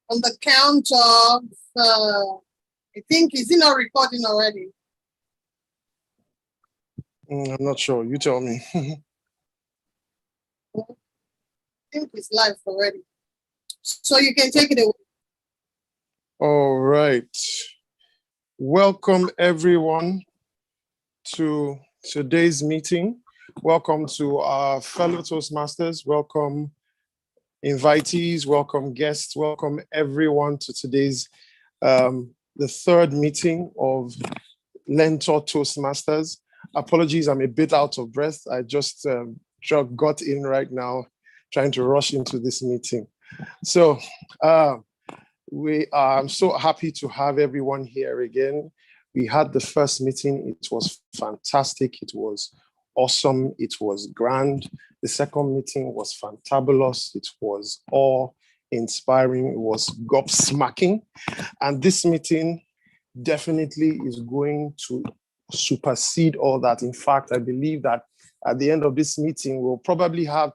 On the count of, I think, is it not recording already? I'm not sure. You tell me. I think it's live already. So you can take it away. All right. Welcome, everyone, to today's meeting. Welcome to our fellow Toastmasters. Welcome, invitees. Welcome, guests. Welcome, everyone, to today's the third meeting of Learntor Toastmasters. Apologies, I'm a bit out of breath. I just got in right now, trying to rush into this meeting. So I'm so happy to have everyone here again. We had the first meeting. It was fantastic. It was awesome. It was grand. The second meeting was fantabulous. It was awe-inspiring. It was gobsmacking. And this meeting definitely is going to supersede all that. In fact, I believe that at the end of this meeting, we'll probably have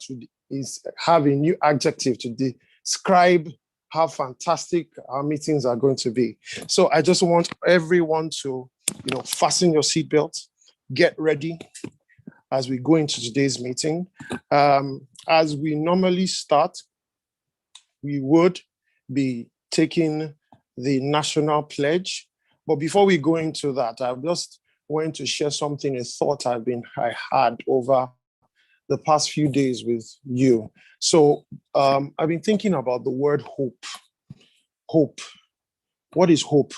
a new adjective to describe how fantastic our meetings are going to be. So I just want everyone to, fasten your seatbelts, get ready as we go into today's meeting. As we normally start, we would be taking the national pledge. But before we go into that, I just want to share something, a thought I had over the past few days with you. So I've been thinking about the word hope. Hope. What is hope?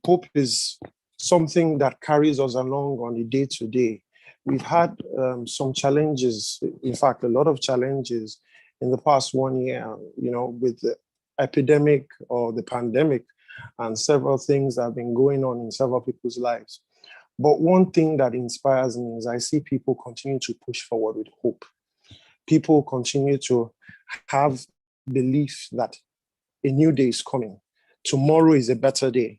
Hope is something that carries us along on the day-to-day. We've had some challenges, in fact, a lot of challenges in the past 1 year, with the epidemic or the pandemic and several things that have been going on in several people's lives. But one thing that inspires me is I see people continue to push forward with hope. People continue to have belief that a new day is coming. Tomorrow is a better day.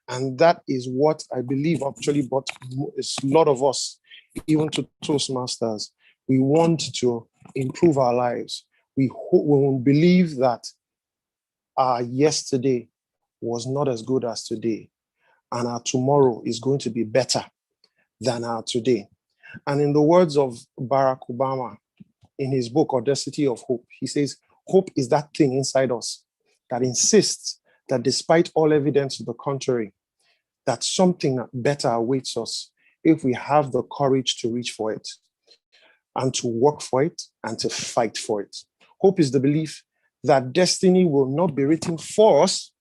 And that is what I believe actually brought a lot of us, even to Toastmasters. We want to improve our lives. We believe that our yesterday was not as good as today, and our tomorrow is going to be better than our today. And in the words of Barack Obama, in his book, Audacity of Hope, he says, hope is that thing inside us that insists that despite all evidence to the contrary, that something better awaits us if we have the courage to reach for it and to work for it and to fight for it. Hope is the belief that destiny will not be written for us,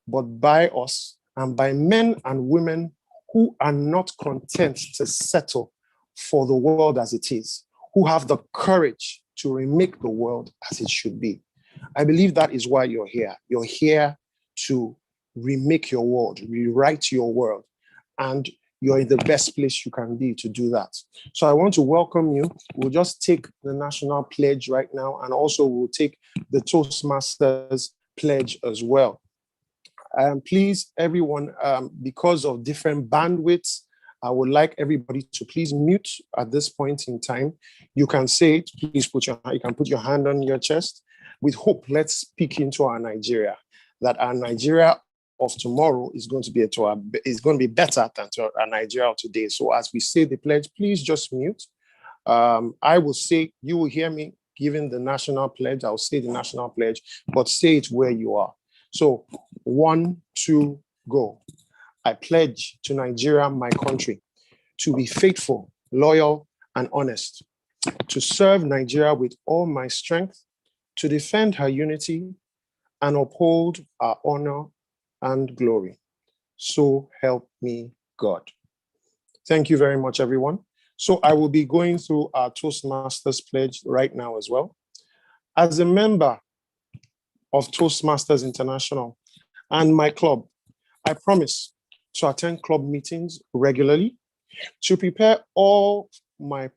but by us and by men and women who are not content to settle for the world as it is, who have the courage to remake the world as it should be. I believe that is why you're here. You're here to remake your world, rewrite your world, and you're in the best place you can be to do that. So I want to welcome you. We'll just take the national pledge right now, and also we'll take the Toastmasters pledge as well. Please, everyone, because of different bandwidths, I would like everybody to please mute at this point in time. You can say it. Please you can put your hand on your chest. With hope, let's speak into our Nigeria. That our Nigeria of tomorrow is going to be better than our Nigeria of today. So as we say the pledge, please just mute. I will say, you will hear me giving the national pledge. I'll say the national pledge, but say it where you are. So 1, 2, go. I pledge to Nigeria, my country, to be faithful, loyal, and honest, to serve Nigeria with all my strength, to defend her unity, and uphold our honor and glory. So help me God. Thank you very much, everyone. So I will be going through our Toastmasters pledge right now as well. As a member of Toastmasters International and my club, I promise to attend club meetings regularly, to prepare all of my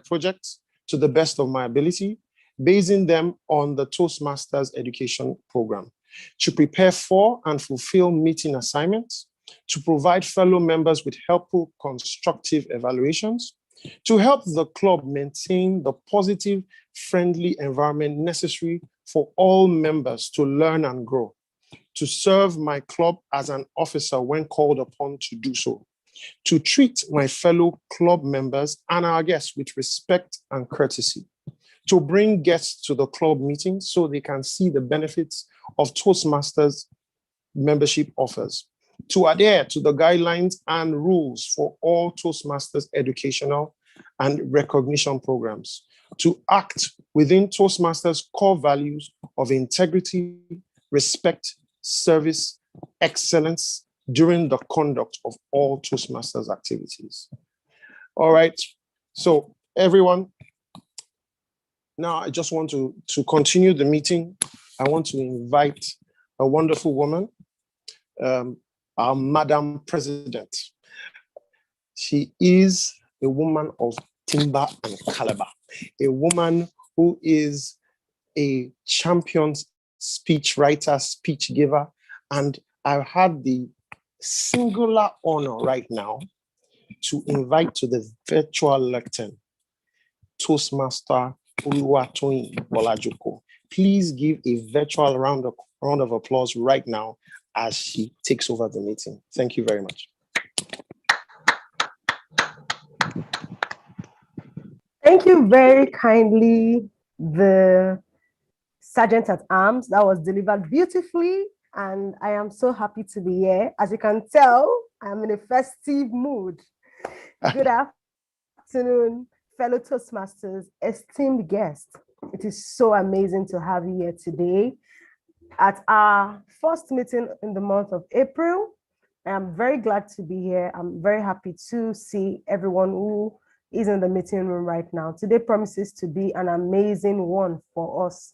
projects to the best of my ability, basing them on the Toastmasters education program, to prepare for and fulfill meeting assignments, to provide fellow members with helpful, constructive evaluations, to help the club maintain the positive friendly environment necessary for all members to learn and grow, to serve my club as an officer when called upon to do so, to treat my fellow club members and our guests with respect and courtesy, to bring guests to the club meetings so they can see the benefits of Toastmasters membership offers, to adhere to the guidelines and rules for all Toastmasters educational and recognition programs, to act within Toastmasters core values of integrity, respect, service, excellence during the conduct of all Toastmasters activities. All right, so everyone, now I just want to continue the meeting. I want to invite a wonderful woman, our Madam President. She is a woman of timber and caliber, a woman who is a champion speech writer, speech giver, and I've had the singular honor right now to invite to the virtual lectern, Toastmaster Oluwatoyin Bolajoko. Please give a virtual round of applause right now as she takes over the meeting. Thank you very much. Thank you very kindly, the Sergeant at Arms. That was delivered beautifully, and I am so happy to be here. As you can tell, I'm in a festive mood. Good afternoon, fellow Toastmasters, esteemed guests. It is so amazing to have you here today at our first meeting in the month of April. I am very glad to be here. I'm very happy to see everyone who is in the meeting room right now. Today promises to be an amazing one for us.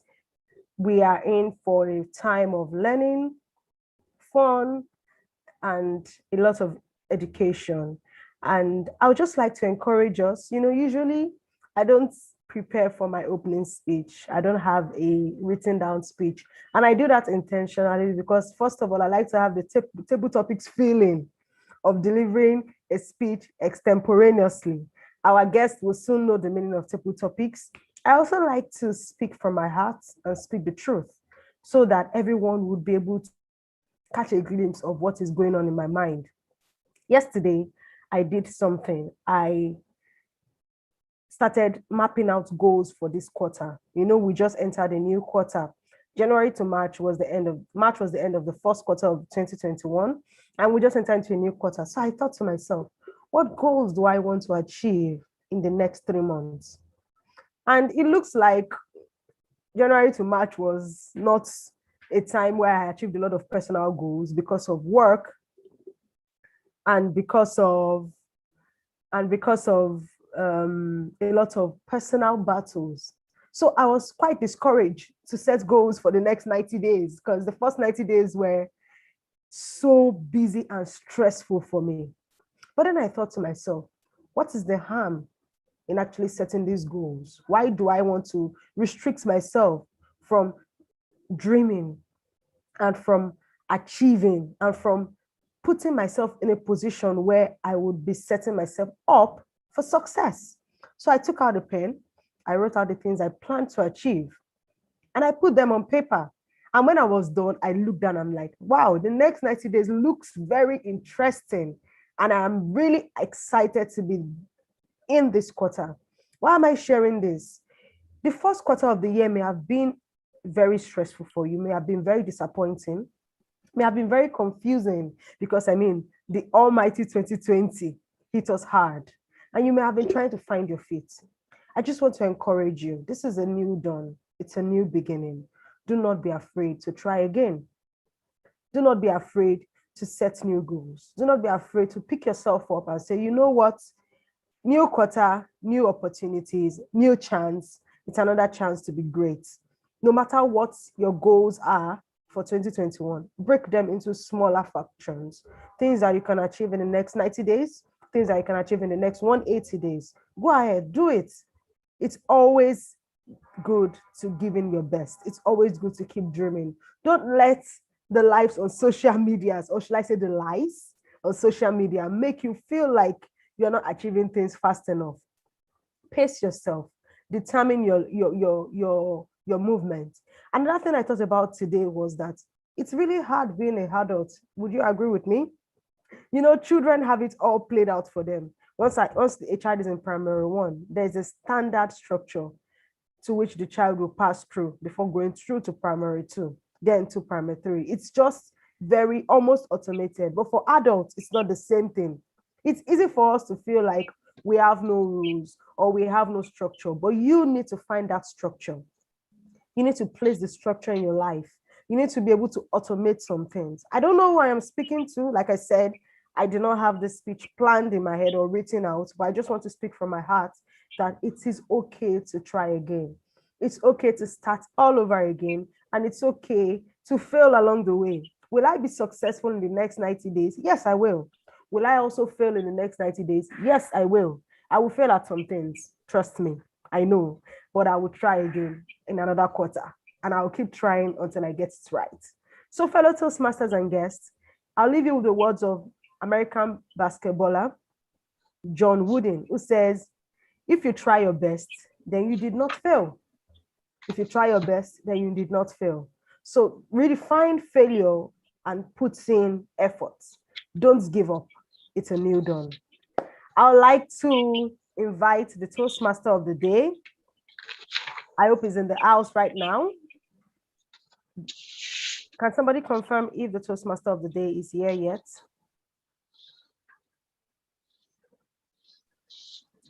We are in for a time of learning, fun, and a lot of education. And I would just like to encourage us, usually I don't prepare for my opening speech. I don't have a written down speech. And I do that intentionally because first of all, I like to have the table topics feeling of delivering a speech extemporaneously. Our guests will soon know the meaning of table topics. I also like to speak from my heart and speak the truth so that everyone would be able to catch a glimpse of what is going on in my mind. Yesterday, I did something. I started mapping out goals for this quarter. We just entered a new quarter. January to March was the end of the first quarter of 2021, and we just entered into a new quarter. So I thought to myself, what goals do I want to achieve in the next 3 months? And it looks like January to March was not a time where I achieved a lot of personal goals because of work and because of a lot of personal battles. So I was quite discouraged to set goals for the next 90 days because the first 90 days were so busy and stressful for me. But then I thought to myself, what is the harm in actually setting these goals? Why do I want to restrict myself from dreaming and from achieving and from putting myself in a position where I would be setting myself up for success? So I took out a pen, I wrote out the things I planned to achieve, and I put them on paper. And when I was done, I looked down, I'm like, wow, the next 90 days looks very interesting. And I'm really excited to be in this quarter. Why am I sharing this? The first quarter of the year may have been very stressful for you, may have been very disappointing, may have been very confusing because the almighty 2020 hit us hard and you may have been trying to find your feet. I just want to encourage you. This is a new dawn. It's a new beginning. Do not be afraid to try again. Do not be afraid to set new goals. Do not be afraid to pick yourself up and say, you know what? New quarter, new opportunities, new chance. It's another chance to be great. No matter what your goals are for 2021, break them into smaller fractions. Things that you can achieve in the next 90 days, things that you can achieve in the next 180 days. Go ahead, do it. It's always good to give in your best. It's always good to keep dreaming. Don't let the lives on social media, or should I say the lies on social media, make you feel like you're not achieving things fast enough. Pace yourself. determine your movement. Another thing I thought about today was that it's really hard being an adult. Would you agree with me? You know, children have it all played out for them. Once a child is in primary one, there's a standard structure to which the child will pass through before going through to primary two, then to primary three. It's just very almost automated. But for adults, it's not the same thing. It's easy for us to feel like we have no rules or we have no structure, but you need to find that structure. You need to place the structure in your life. You need to be able to automate some things. I don't know who I am speaking to. Like I said, I do not have this speech planned in my head or written out, but I just want to speak from my heart that it is okay to try again. It's okay to start all over again, and it's okay to fail along the way. Will I be successful in the next 90 days? Yes, I will. Will I also fail in the next 90 days? Yes, I will. I will fail at some things. Trust me, I know, but I will try again in another quarter, and I'll keep trying until I get it right. So, fellow Toastmasters and guests, I'll leave you with the words of American basketballer John Wooden, who says, if you try your best, then you did not fail. If you try your best, then you did not fail. So redefine failure and put in effort. Don't give up. It's a new dawn. I would like to invite the Toastmaster of the day. I hope he's in the house right now. Can somebody confirm if the Toastmaster of the day is here yet?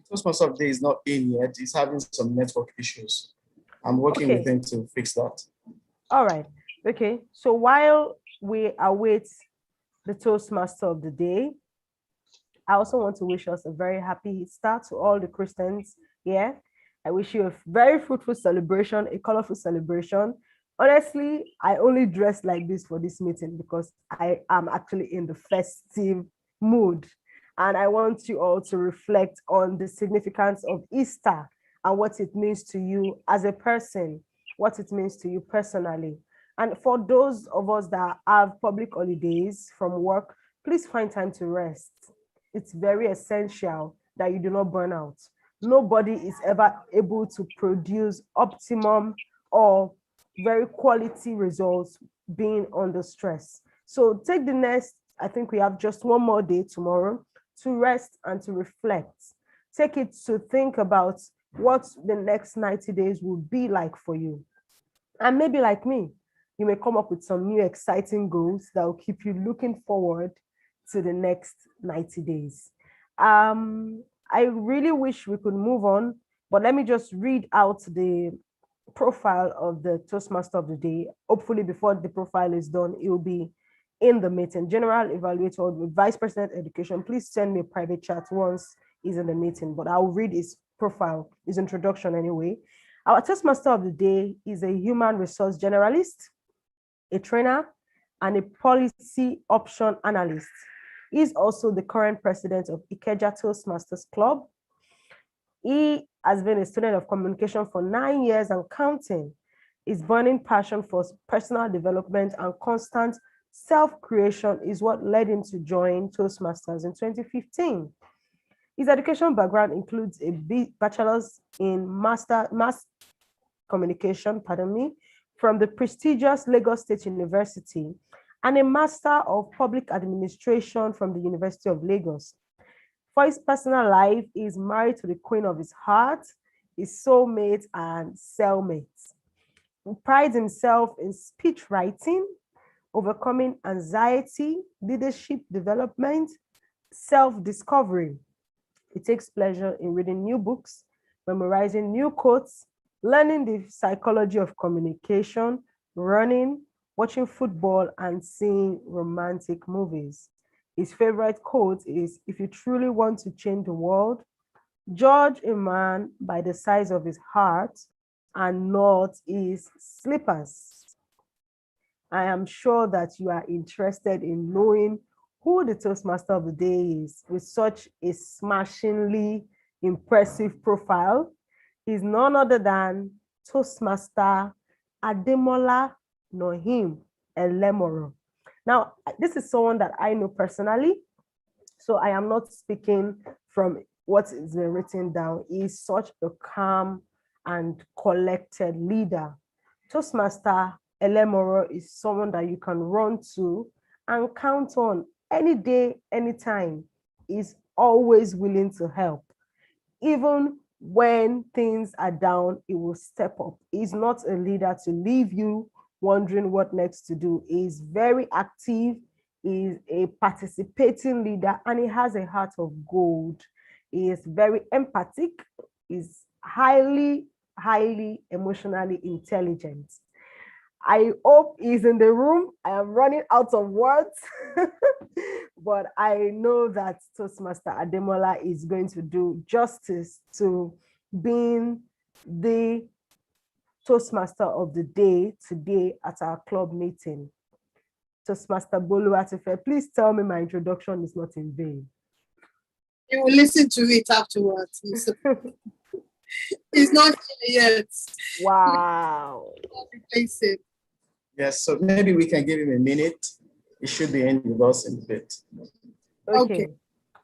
Toastmaster of the day is not in yet. He's having some network issues. I'm working with him to fix that. All right. Okay. So while we await the Toastmaster of the day, I also want to wish us a very happy Easter to all the Christians here. I wish you a very fruitful celebration, a colorful celebration. Honestly, I only dressed like this for this meeting because I am actually in the festive mood. And I want you all to reflect on the significance of Easter and what it means to you as a person, what it means to you personally. And for those of us that have public holidays from work, please find time to rest. It's very essential that you do not burn out. Nobody is ever able to produce optimum or very quality results being under stress. So take the next, I think we have just one more day tomorrow to rest and to reflect. Take it to think about what the next 90 days will be like for you. And maybe like me, you may come up with some new exciting goals that will keep you looking forward to the next 90 days. I really wish we could move on, but let me just read out the profile of the Toastmaster of the day. Hopefully before the profile is done, it will be in the meeting. General Evaluator with Vice President Education, please send me a private chat once he's in the meeting, but I'll read his profile, his introduction anyway. Our Toastmaster of the day is a human resource generalist, a trainer, and a policy option analyst. He's also the current president of Ikeja Toastmasters Club. He has been a student of communication for 9 years and counting. His burning passion for personal development and constant self-creation is what led him to join Toastmasters in 2015. His education background includes a bachelor's in mass communication, from the prestigious Lagos State University, and a Master of Public Administration from the University of Lagos. For his personal life, he is married to the queen of his heart, his soulmate and cellmate. He prides himself in speech writing, overcoming anxiety, leadership development, self-discovery. He takes pleasure in reading new books, memorizing new quotes, learning the psychology of communication, running, watching football, and seeing romantic movies. His favorite quote is, if you truly want to change the world, judge a man by the size of his heart and not his slippers. I am sure that you are interested in knowing who the Toastmaster of the day is with such a smashingly impressive profile. He's none other than Toastmaster Ademola Nohim Elemoro. Now, this is someone that I know personally, so I am not speaking from what is written down. He's such a calm and collected leader. Toastmaster Elemoro is someone that you can run to and count on any day, anytime. Is always willing to help. Even when things are down, he will step up. He's not a leader to leave you wondering what next to do. He's very active. He's a participating leader, and he has a heart of gold. He is very empathic. He's highly emotionally intelligent. I hope he's in the room. I am running out of words, but I know that Toastmaster Ademola is going to do justice to being the Toastmaster of the day today at our club meeting. Toastmaster Boluwatife, please tell me my introduction is not in vain. You will listen to it afterwards. He's not here yet. Wow. Replace it. Yes, so maybe we can give him a minute. He should be in with us in a bit. Okay.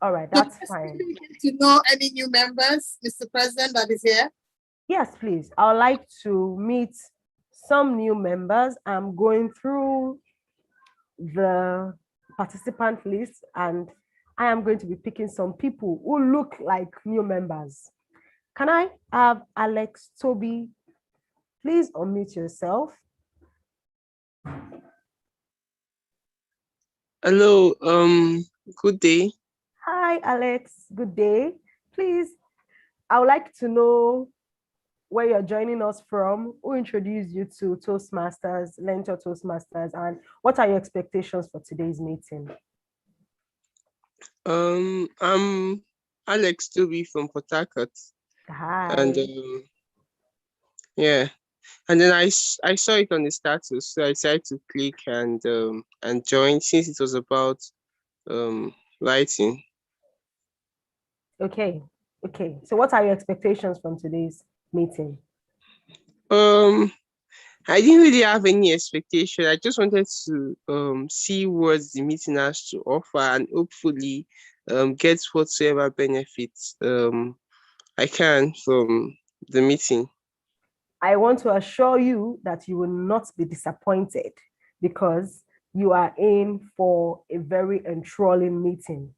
All right, that's fine. To know any new members, Mr. President, that is here? Yes, please. I would like to meet some new members. I'm going through the participant list, and I am going to be picking some people who look like new members. Can I have Alex Toby? Please unmute yourself. Hello, good day. Hi, Alex. Good day. Please, I would like to know where you're joining us from, who introduced you to Toastmasters, Learntor Toastmasters, and what are your expectations for today's meeting? I'm Alex Toby from Port Harcourt. Hi. And yeah, and then I saw it on the status, so I decided to click and join since it was about writing. Okay. So what are your expectations from today's meeting? I didn't really have any expectation. I just wanted to see what the meeting has to offer and hopefully get whatsoever benefits I can from the meeting. I want to assure you that you will not be disappointed because you are in for a very enthralling meeting.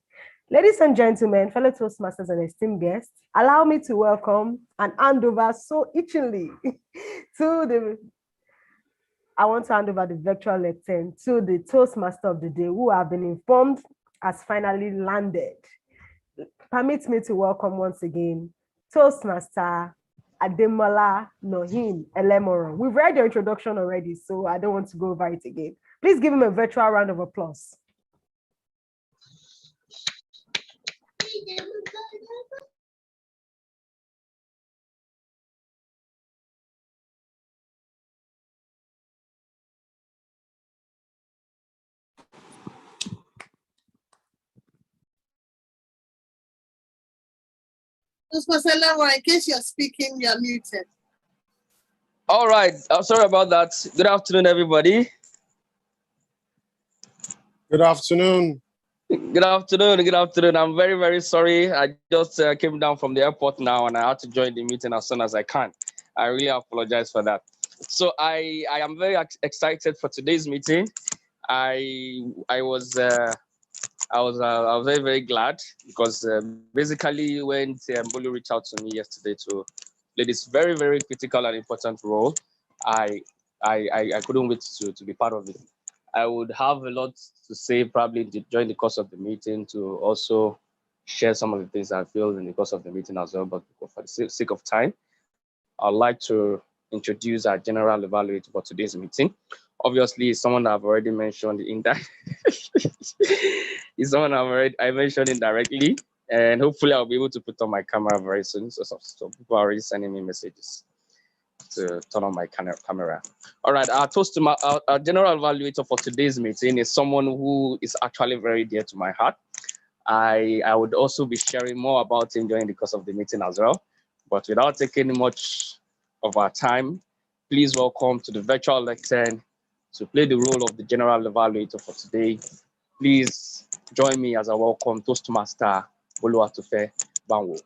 Ladies and gentlemen, fellow Toastmasters and esteemed guests, allow me to welcome and hand over so itchingly I want to hand over the virtual lectern to the Toastmaster of the day, who have been informed has finally landed. Permit me to welcome once again Toastmaster Ademola Nohin Elemoron. We've read your introduction already, so I don't want to go over it again. Please give him a virtual round of applause. Toastmaster Leroy, in case you're speaking, you're muted. All right. I'm sorry about that. Good afternoon, everybody. Good afternoon. Good afternoon. Good afternoon. I'm very, very sorry. I just came down from the airport now and I had to join the meeting as soon as I can. I really apologize for that. So I am very excited for today's meeting. I was very, very glad because basically when Bolu reached out to me yesterday to play this very, very critical and important role, I couldn't wait to be part of it. I would have a lot to say probably during the course of the meeting to also share some of the things I feel in the course of the meeting as well. But for the sake of time, I'd like to introduce our general evaluator for today's meeting. Obviously, someone I've already mentioned is someone I mentioned indirectly, and hopefully I'll be able to put on my camera very soon. So people are already sending me messages to turn on my camera. All right, our general evaluator for today's meeting is someone who is actually very dear to my heart. I would also be sharing more about him during the course of the meeting as well. But without taking much of our time, please welcome to the virtual lectern to play the role of the general evaluator for today. Please join me as I welcome Toastmaster Boluwatife Banwo.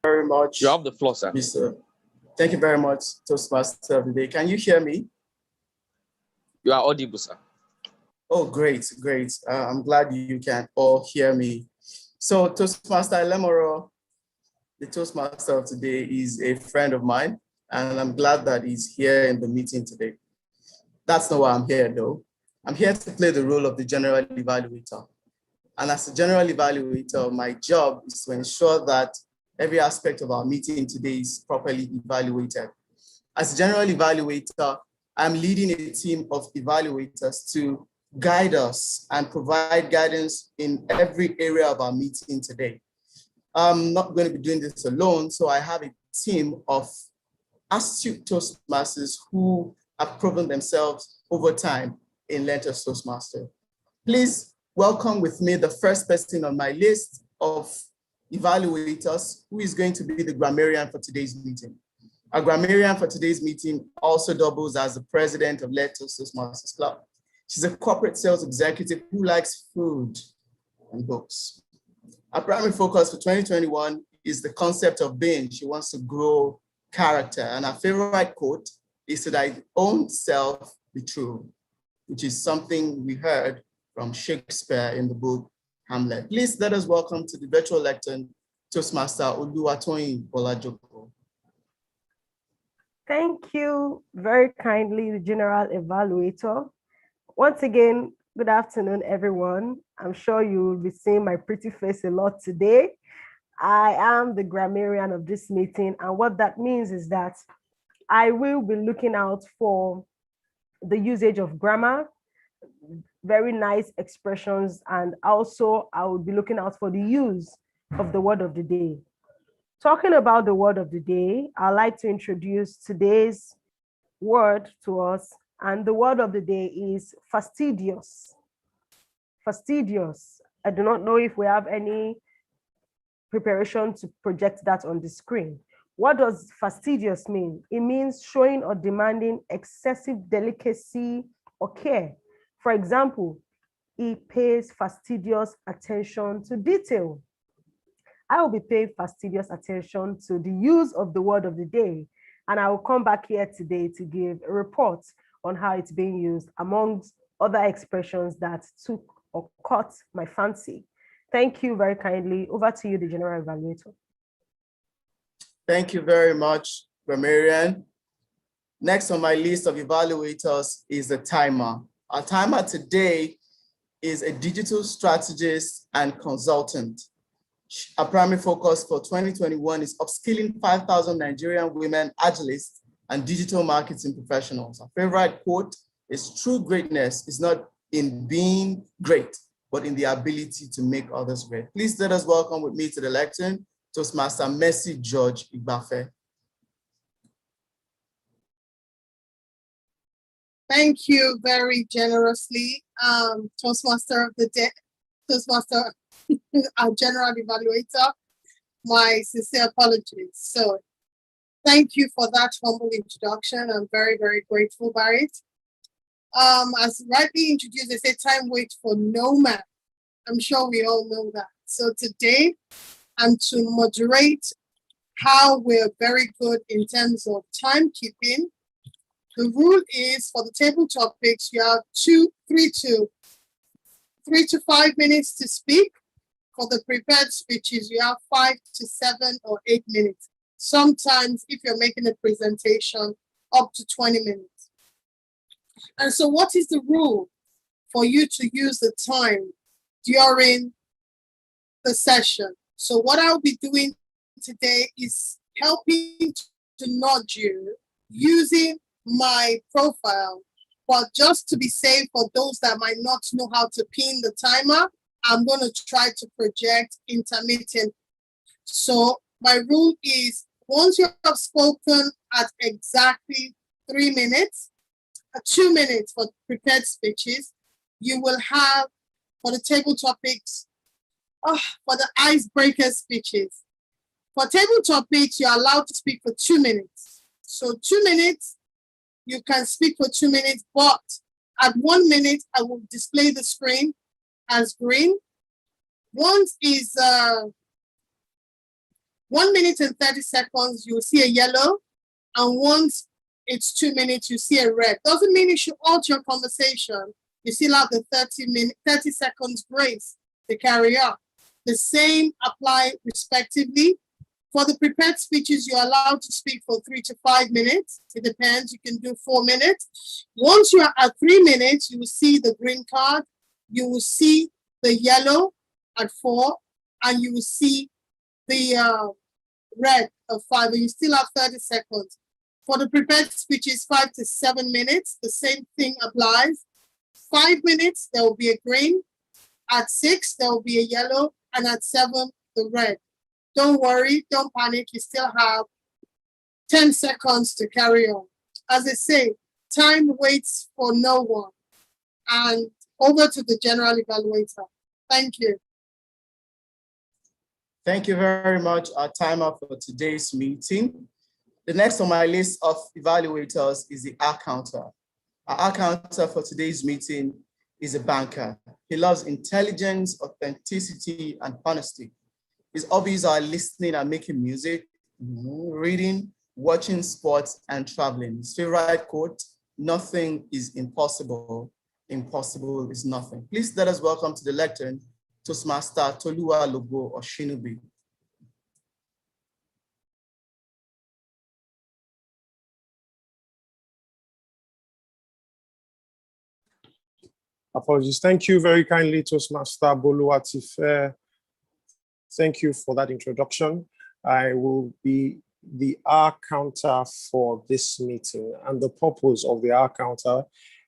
very much. You have the floor, sir. Mr. Thank you very much, Toastmaster of the Day. Can you hear me? You are audible, sir. Oh, great, great. I'm glad you can all hear me. So Toastmaster Lemoro, the Toastmaster of today, is a friend of mine, and I'm glad that he's here in the meeting today. That's not why I'm here, though. I'm here to play the role of the general evaluator. And as a general evaluator, my job is to ensure that every aspect of our meeting today is properly evaluated. As a general evaluator, I'm leading a team of evaluators to guide us and provide guidance in every area of our meeting today. I'm not going to be doing this alone, so I have a team of astute Toastmasters who have proven themselves over time in Learntor Toastmasters. Please welcome with me the first person on my list of evaluators who is going to be the grammarian for today's meeting. Our grammarian for today's meeting also doubles as the president of Learntor Toastmasters Club. She's a corporate sales executive who likes food and books. Our primary focus for 2021 is the concept of being. She wants to grow character, and our favorite quote is to thy own self be true, which is something we heard from Shakespeare in the book Hamlet. Please let us welcome to the virtual lectern, Toastmaster Oluwatoyin Bolajoko. Thank you very kindly, the General Evaluator. Once again, good afternoon, everyone. I'm sure you will be seeing my pretty face a lot today. I am the grammarian of this meeting, and what that means is that I will be looking out for the usage of grammar, very nice expressions, and also I will be looking out for the use of the word of the day. Talking about the word of the day, I'd like to introduce today's word to us, and the word of the day is fastidious. Fastidious. I do not know if we have any preparation to project that on the screen. What does fastidious mean? It means showing or demanding excessive delicacy or care. For example, he pays fastidious attention to detail. I will be paying fastidious attention to the use of the word of the day, and I will come back here today to give a report on how it's being used amongst other expressions that took or caught my fancy. Thank you very kindly. Over to you, the General Evaluator. Thank you very much, grammarian. Next on my list of evaluators is the timer. Our timer today is a digital strategist and consultant. Our primary focus for 2021 is upskilling 5,000 Nigerian women agilists and digital marketing professionals. Our favorite quote is true greatness is not in being great, but in the ability to make others great. Please let us welcome with me to the lectern, Toastmaster Messi George-Igbafe. Thank you very generously, Toastmaster of the Day, Toastmaster, our General Evaluator. My sincere apologies. So thank you for that humble introduction. I'm very, very grateful by it. As rightly introduced, they say time waits for no man. I'm sure we all know that. So today, I'm to moderate how we're very good in terms of timekeeping. The rule is for the table topics, you have 3 to 5 minutes to speak. For the prepared speeches, you have 5 to 7 or 8 minutes. Sometimes, if you're making a presentation, up to 20 minutes. And so what is the rule for you to use the time during the session? So what I'll be doing today is helping to nudge you using my profile. But just to be safe for those that might not know how to pin the timer, I'm going to try to project intermittent. So my rule is once you have spoken at exactly 3 minutes, 2 minutes for prepared speeches, you will have for the table topics, for the icebreaker speeches. For table topics, you're allowed to speak for 2 minutes. So 2 minutes, you can speak for 2 minutes, but at 1 minute, I will display the screen as green. Once is 1 minute and 30 seconds, you will see a yellow. And once it's 2 minutes, you see a red. Doesn't mean you should halt your conversation. You still have the 30 seconds grace to carry on. The same apply respectively. For the prepared speeches, you're allowed to speak for 3 to 5 minutes. It depends, you can do 4 minutes. Once you are at 3 minutes, you will see the green card. You will see the yellow at 4, and you will see the red at 5, and you still have 30 seconds. For the prepared speeches, 5 to 7 minutes, the same thing applies. 5 minutes, there will be a green. At 6, there will be a yellow, and at 7, the red. Don't worry, don't panic, you still have 10 seconds to carry on. As I say, time waits for no one. And over to the general evaluator. Thank you. Thank you very much, our timer for today's meeting. The next on my list of evaluators is the R-counter. Our R-counter for today's meeting is a banker. He loves intelligence, authenticity, and honesty. His hobbies are listening and making music, reading, watching sports, and traveling. His favorite quote, "Nothing is impossible. Impossible is nothing." Please let us welcome to the lectern, Toastmaster Toluwa Logo Oshinubi. Apologies. Thank you very kindly, Toastmaster Boluwatife. Thank you for that introduction. I will be the R counter for this meeting, and the purpose of the R counter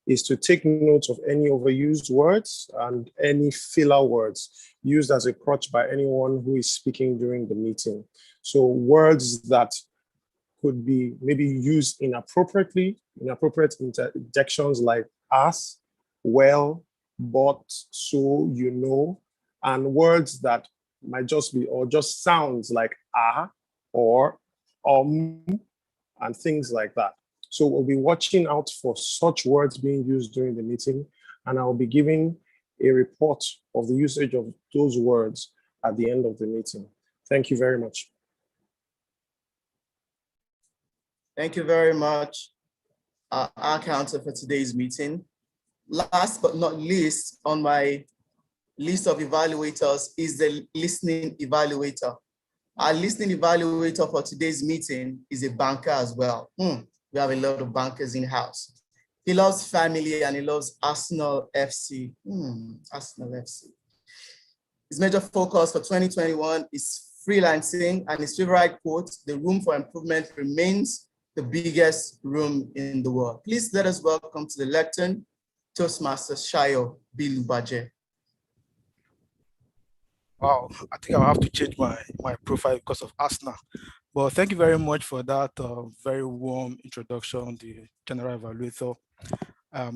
is to take note of any overused words and any filler words used as a crutch by anyone who is speaking during the meeting. So words that could be maybe used inappropriately, inappropriate interjections like as, well, but, so, you know, and words that might just be, or just sounds like or and things like that. So we'll be watching out for such words being used during the meeting, and I'll be giving a report of the usage of those words at the end of the meeting. Thank you very much. Thank you very much, our counter for today's meeting. Last but not least on my list of evaluators is the listening evaluator. Our listening evaluator for today's meeting is a banker as well. We have a lot of bankers in-house. He loves family and he loves Arsenal FC. Arsenal FC. His major focus for 2021 is freelancing, and his favorite quote, "The room for improvement remains the biggest room in the world." Please let us welcome to the lectern, Toastmaster Shayo Bilubaje. Wow, I think I'll have to change my profile because of Arsenal. But thank you very much for that very warm introduction, the general evaluator.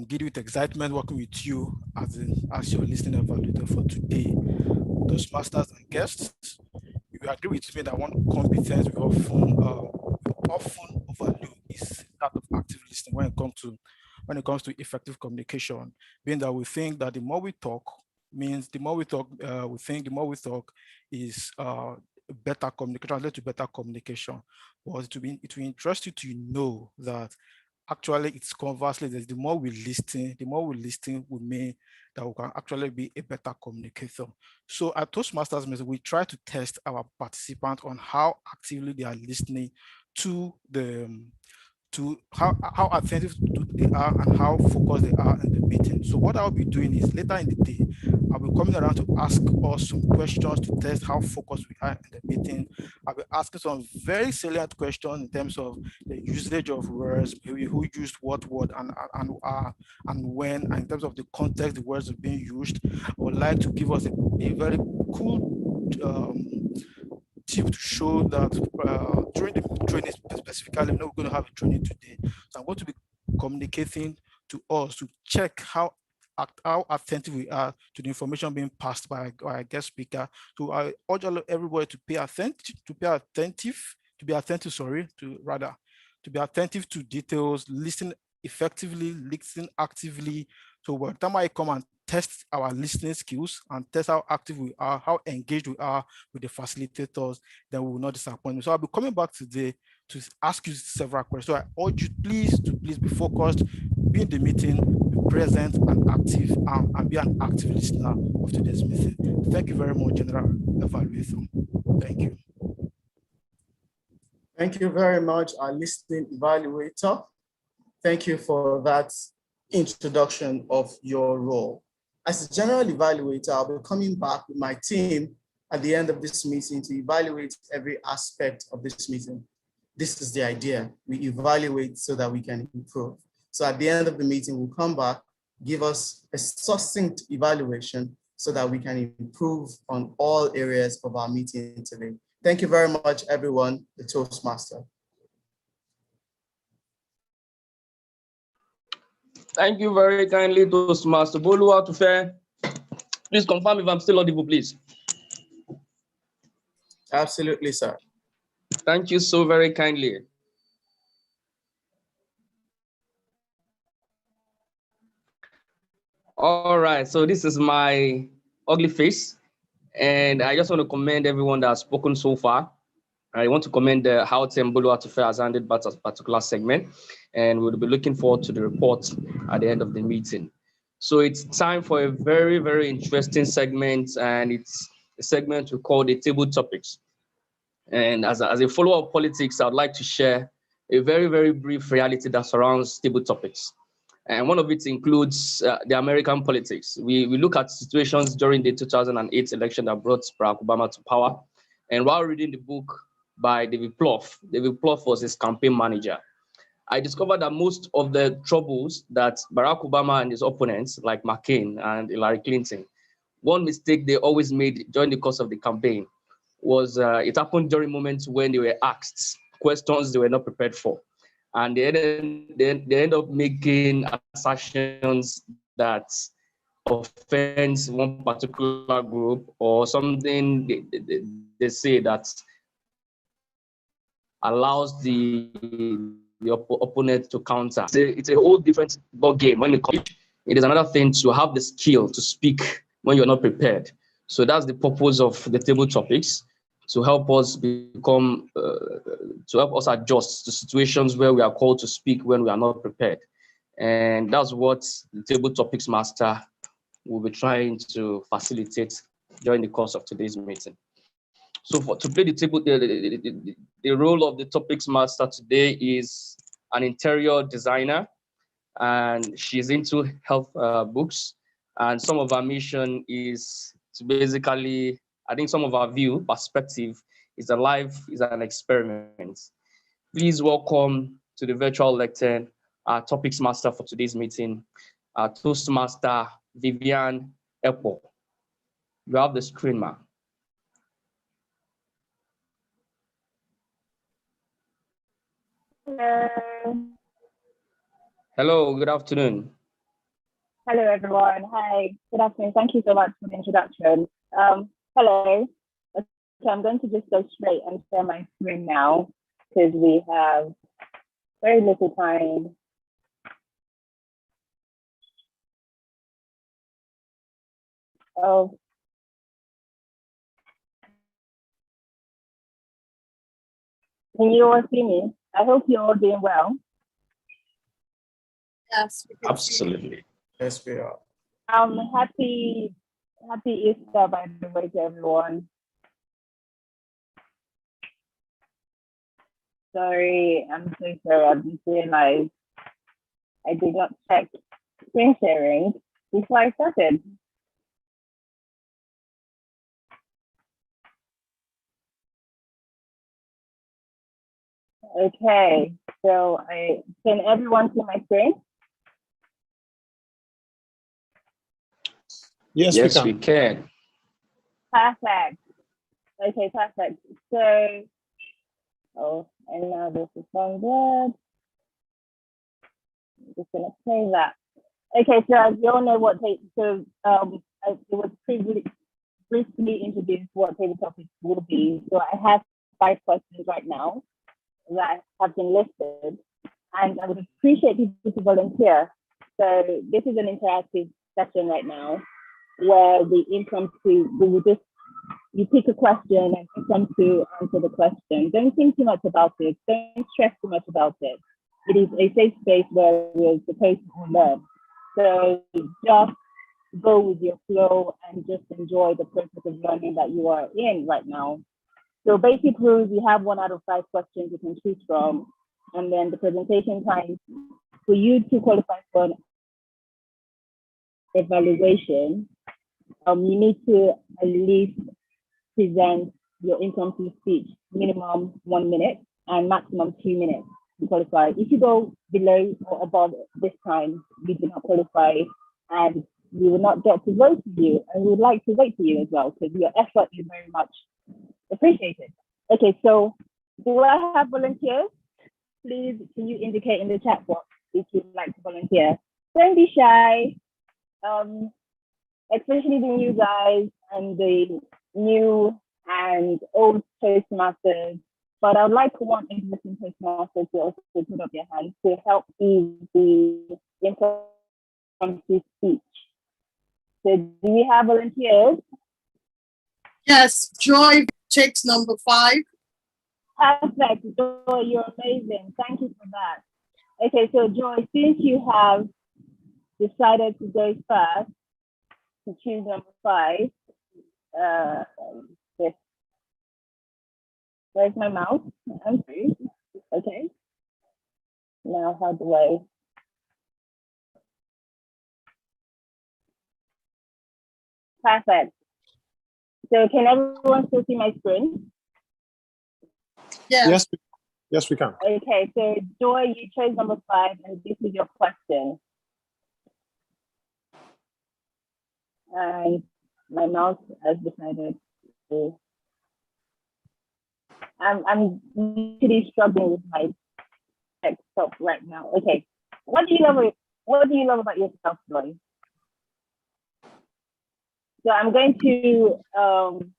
Giddy with excitement working with you as your listening evaluator for today. Toastmasters and guests, you agree with me that one competence we often overlook is that of active listening when it comes to effective communication, being that we think that the more we talk means the more we talk, we think the more we talk is better communication, led to better communication. But it will interest you to know that actually it's conversely, the more we listen, we mean that we can actually be a better communicator. So at Toastmasters, we try to test our participants on how actively they are listening to how attentive they are and how focused they are in the meeting. So what I'll be doing is later in the day, I'll be coming around to ask us some questions to test how focused we are in the meeting. I'll be asking some very salient questions in terms of the usage of words, maybe who used what word and when, and in terms of the context the words are being used. I would like to give us a very cool tip to show that during the training specifically, we're not going to have a training today. So I'm going to be communicating to us to check how attentive we are to the information being passed by our guest speaker. So I urge everybody to be attentive to details, listen effectively, listen actively. So by the time I come and test our listening skills and test how active we are, how engaged we are with the facilitators, then we will not disappoint you. So I'll be coming back today to ask you several questions. So I urge you please be focused, be in the meeting, be present and active, and be an active listener of today's meeting. Thank you very much, General Evaluator. Thank you. Thank you very much, our listening evaluator. Thank you for that introduction of your role. As a general evaluator, I'll be coming back with my team at the end of this meeting to evaluate every aspect of this meeting. This is the idea. We evaluate so that we can improve. So at the end of the meeting, we'll come back, give us a succinct evaluation so that we can improve on all areas of our meeting today. Thank you very much, everyone, the Toastmaster. Thank you very kindly, Toastmaster Boluwatufe. Please confirm if I'm still audible, please. Absolutely, sir. Thank you so very kindly. All right, so this is my ugly face, and I just want to commend everyone that has spoken so far. I want to commend how Tem Boluwatufe has handled that particular segment, and we'll be looking forward to the report at the end of the meeting. So it's time for a very, very interesting segment, and it's a segment we call the table topics. And as a follower of politics, I'd like to share a very, very brief reality that surrounds table topics. And one of it includes the American politics. We look at situations during the 2008 election that brought Barack Obama to power. And while reading the book by David Plouffe was his campaign manager, I discovered that most of the troubles that Barack Obama and his opponents, like McCain and Hillary Clinton, one mistake they always made during the course of the campaign was it happened during moments when they were asked questions they were not prepared for. And they end up making assertions that offends one particular group or something they say that allows the opponent to counter. It's a whole different ball game. When it is another thing to have the skill to speak when you're not prepared. So that's the purpose of the table topics, to help us become, to help us adjust to situations where we are called to speak when we are not prepared. And that's what the table topics master will be trying to facilitate during the course of today's meeting. So to play the table, the role of the topics master today is an interior designer, and she's into health books. And some of our mission is to basically, I think some of our view, perspective, is an experiment. Please welcome to the virtual lectern our topics master for today's meeting, our Toastmaster Vivian Epo. You have the screen, ma'am. Hello. Hello, good afternoon. Hello, everyone. Hi, good afternoon. Thank you so much for the introduction. Hello. Okay, I'm going to just go straight and share my screen now because we have very little time. Oh. Can you all see me? I hope you're all doing well. Yes, we can Absolutely. Yes, we are. Happy Easter, by the way, to everyone. Sorry, I'm so sorry. I just realized I did not check screen sharing before I started. Okay, so can everyone see my screen? Yes, we can. Perfect. Okay, perfect. So, and now this is on good. I'm just gonna play that. Okay, so as you all know it was briefly introduced what table topics will be. So I have 5 questions right now that have been listed, and I would appreciate people to volunteer. So this is an interactive session right now, where the impromptu, you pick a question and impromptu answer the question. Don't think too much about it. Don't stress too much about it. It is a safe space where we're supposed to learn. So just go with your flow and just enjoy the process of learning that you are in right now. So basic rules, you have 1 out of 5 questions you can choose from. And then the presentation time, for you to qualify for an evaluation, you need to at least present your impromptu speech, minimum 1 minute and maximum 2 minutes to qualify. If you go below or above this time, you do not qualify, and we will not get to vote for you. And we would like to vote for you as well, because your effort is very much appreciated. Okay, so do I have volunteers? Please, can you indicate in the chat box if you'd like to volunteer? Don't be shy, especially the new guys and the new and old Toastmasters. But I would like to want existing Toastmasters to also put up their hands to help ease the impromptu speech. So do we have volunteers? Yes, Joy takes number 5. Perfect, Joy, you're amazing. Thank you for that. Okay, so Joy, since you have decided to go first, to choose number 5, where's my mouse? I'm sorry. Okay. Now, how do I? Perfect. So can everyone still see my screen? Yes. Yes, we can. Okay, so Joy, you chose number 5, and this is your question. And my mouse has decided to. I'm really struggling with my desktop right now. Okay, what do you love about yourself, Joy? So I'm going to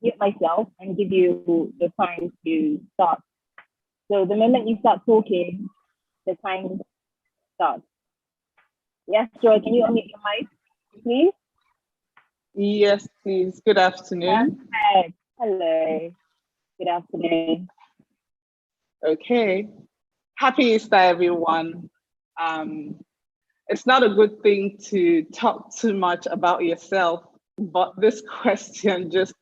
mute myself and give you the time to start. So the moment you start talking, the time starts. Yes, Joy, can you unmute your mic, please? Yes, please. Good afternoon. Perfect. Hello. Good afternoon. Okay. Happy Easter, everyone. It's not a good thing to talk too much about yourself, but this question just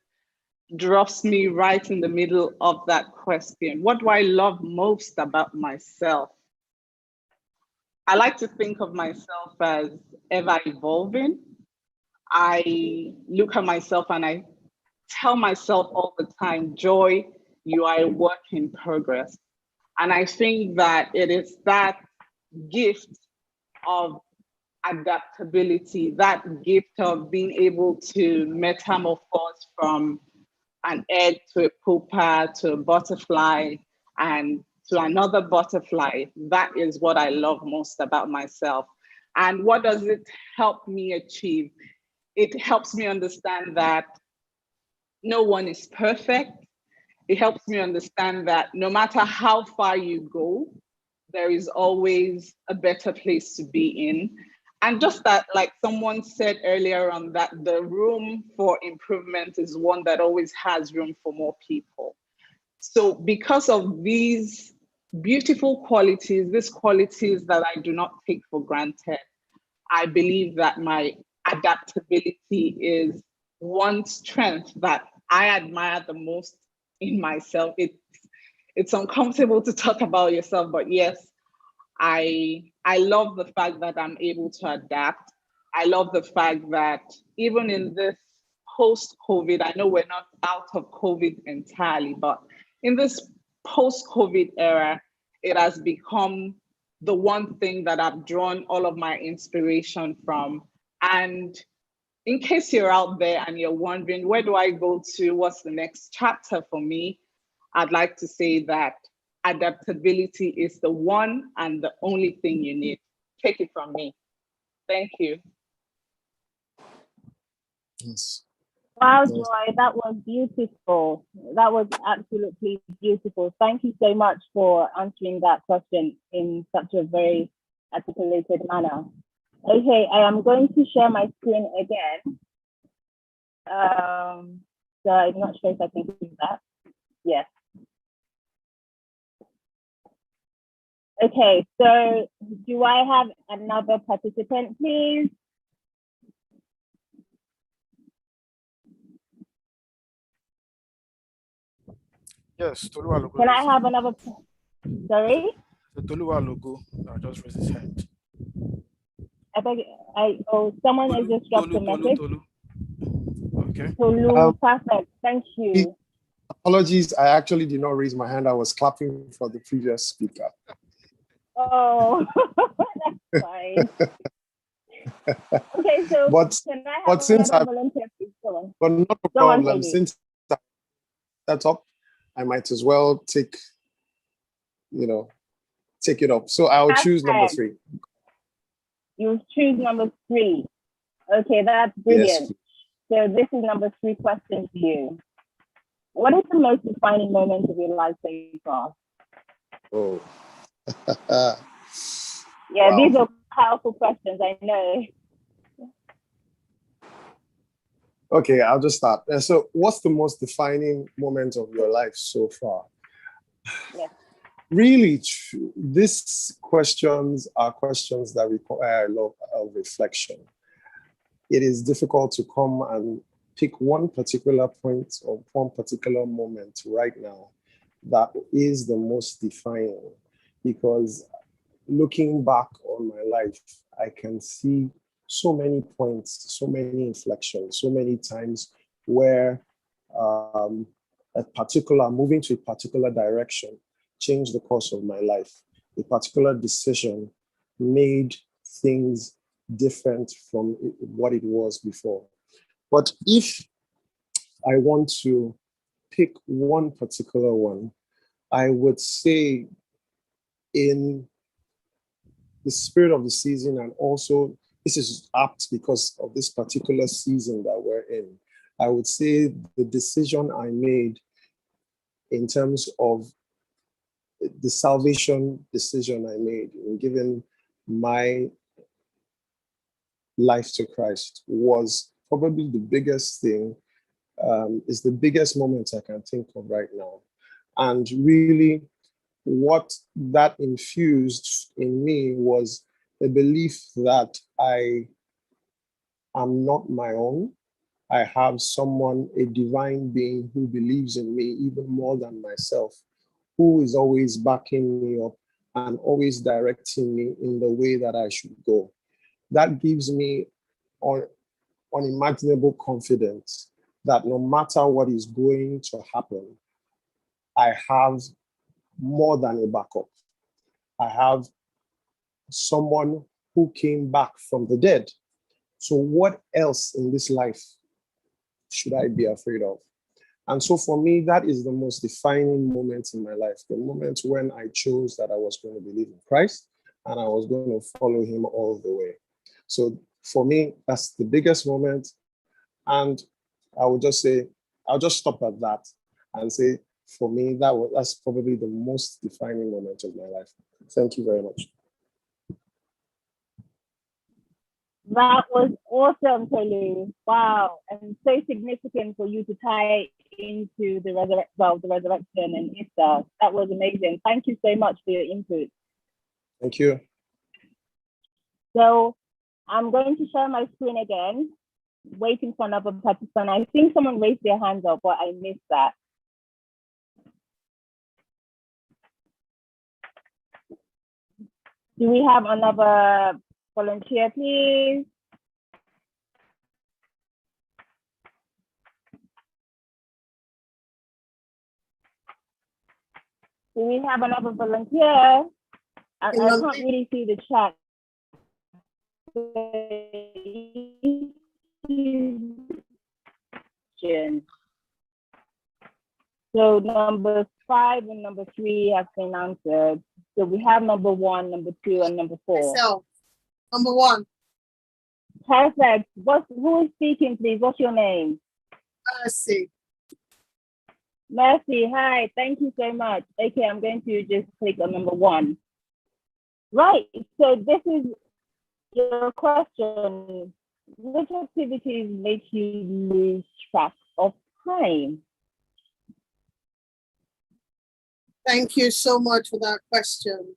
drops me right in the middle of that question. What do I love most about myself? I like to think of myself as ever evolving. I look at myself and I tell myself all the time, Joy, you are a work in progress. And I think that it is that gift of adaptability, that gift of being able to metamorphose from an egg to a pupa to a butterfly and to another butterfly. That is what I love most about myself. And what does it help me achieve? It helps me understand that no one is perfect. It helps me understand that no matter how far you go, there is always a better place to be in. And just that, like someone said earlier on, that the room for improvement is one that always has room for more people. So because of these beautiful qualities, these qualities that I do not take for granted, I believe that my adaptability is one strength that I admire the most in myself. It's uncomfortable to talk about yourself, but yes, I love the fact that I'm able to adapt. I love the fact that even in this post-COVID, I know we're not out of COVID entirely, but in this post-COVID era, it has become the one thing that I've drawn all of my inspiration from. And in case you're out there and you're wondering, where do I go to? What's the next chapter for me? I'd like to say that adaptability is the one and the only thing you need. Take it from me. Thank you. Yes. Wow, Joy, that was beautiful. That was absolutely beautiful. Thank you so much for answering that question in such a very articulated manner. Okay, I am going to share my screen again. So I'm not sure if I can do that. Yes. Okay, so do I have another participant, please? Yes, Toluwa Logo. Can I have another? Sorry? The Toluwa Logo just raised his hand. Someone has just dropped a message. Tolu. Okay. Tolu, perfect. Thank you. Apologies, I actually did not raise my hand. I was clapping for the previous speaker. Oh, that's fine. Okay, so can I have another volunteer, please? Go on. But not a problem. Since that's up, I might as well take it up. So I'll choose number 3. You choose number 3. Okay, that's brilliant. Yes. So this is number 3 question for you. What is the most defining moment of your life so far? Oh. Yeah, wow. These are powerful questions, I know. Okay, I'll just start. So what's the most defining moment of your life so far? Yes. Really, these questions are questions that require a lot of reflection. It is difficult to come and pick one particular point or one particular moment right now that is the most defining, because looking back on my life, I can see so many points, so many inflections, so many times where moving to a particular direction changed the course of my life. A particular decision made things different from what it was before. But if I want to pick one particular one, I would say in the spirit of the season, and also this is apt because of this particular season that we're in, I would say the decision I made in terms of the salvation decision I made in giving my life to Christ was probably the biggest thing, is the biggest moment I can think of right now. And really what that infused in me was a belief that I am not my own. I have someone, a divine being who believes in me even more than myself, who is always backing me up and always directing me in the way that I should go. That gives me unimaginable confidence that no matter what is going to happen, I have more than a backup. I have someone who came back from the dead. So what else in this life should I be afraid of? And so for me, that is the most defining moment in my life, the moment when I chose that I was going to believe in Christ and I was going to follow him all the way. So for me, that's the biggest moment. And I would just say, I'll just stop at that and say, for me, that's probably the most defining moment of my life. Thank you very much. That was awesome, Tolu. Wow, and so significant for you to tie into the resurrection and Easter. That was amazing. Thank you so much for your input. Thank you. So I'm going to share my screen again, waiting for another participant. I think someone raised their hands up, but I missed that. Do we have another volunteer, please? Do we have another volunteer? I can't really see the chat. So number 5 and number 3 have been answered. So we have number 1, number 2, and number 4. Myself. Number 1. Perfect. Who is speaking, please? What's your name? Mercy. Mercy, hi. Thank you so much. Okay, I'm going to just click on number 1. Right. So this is your question, which activities make you lose track of time? Thank you so much for that question.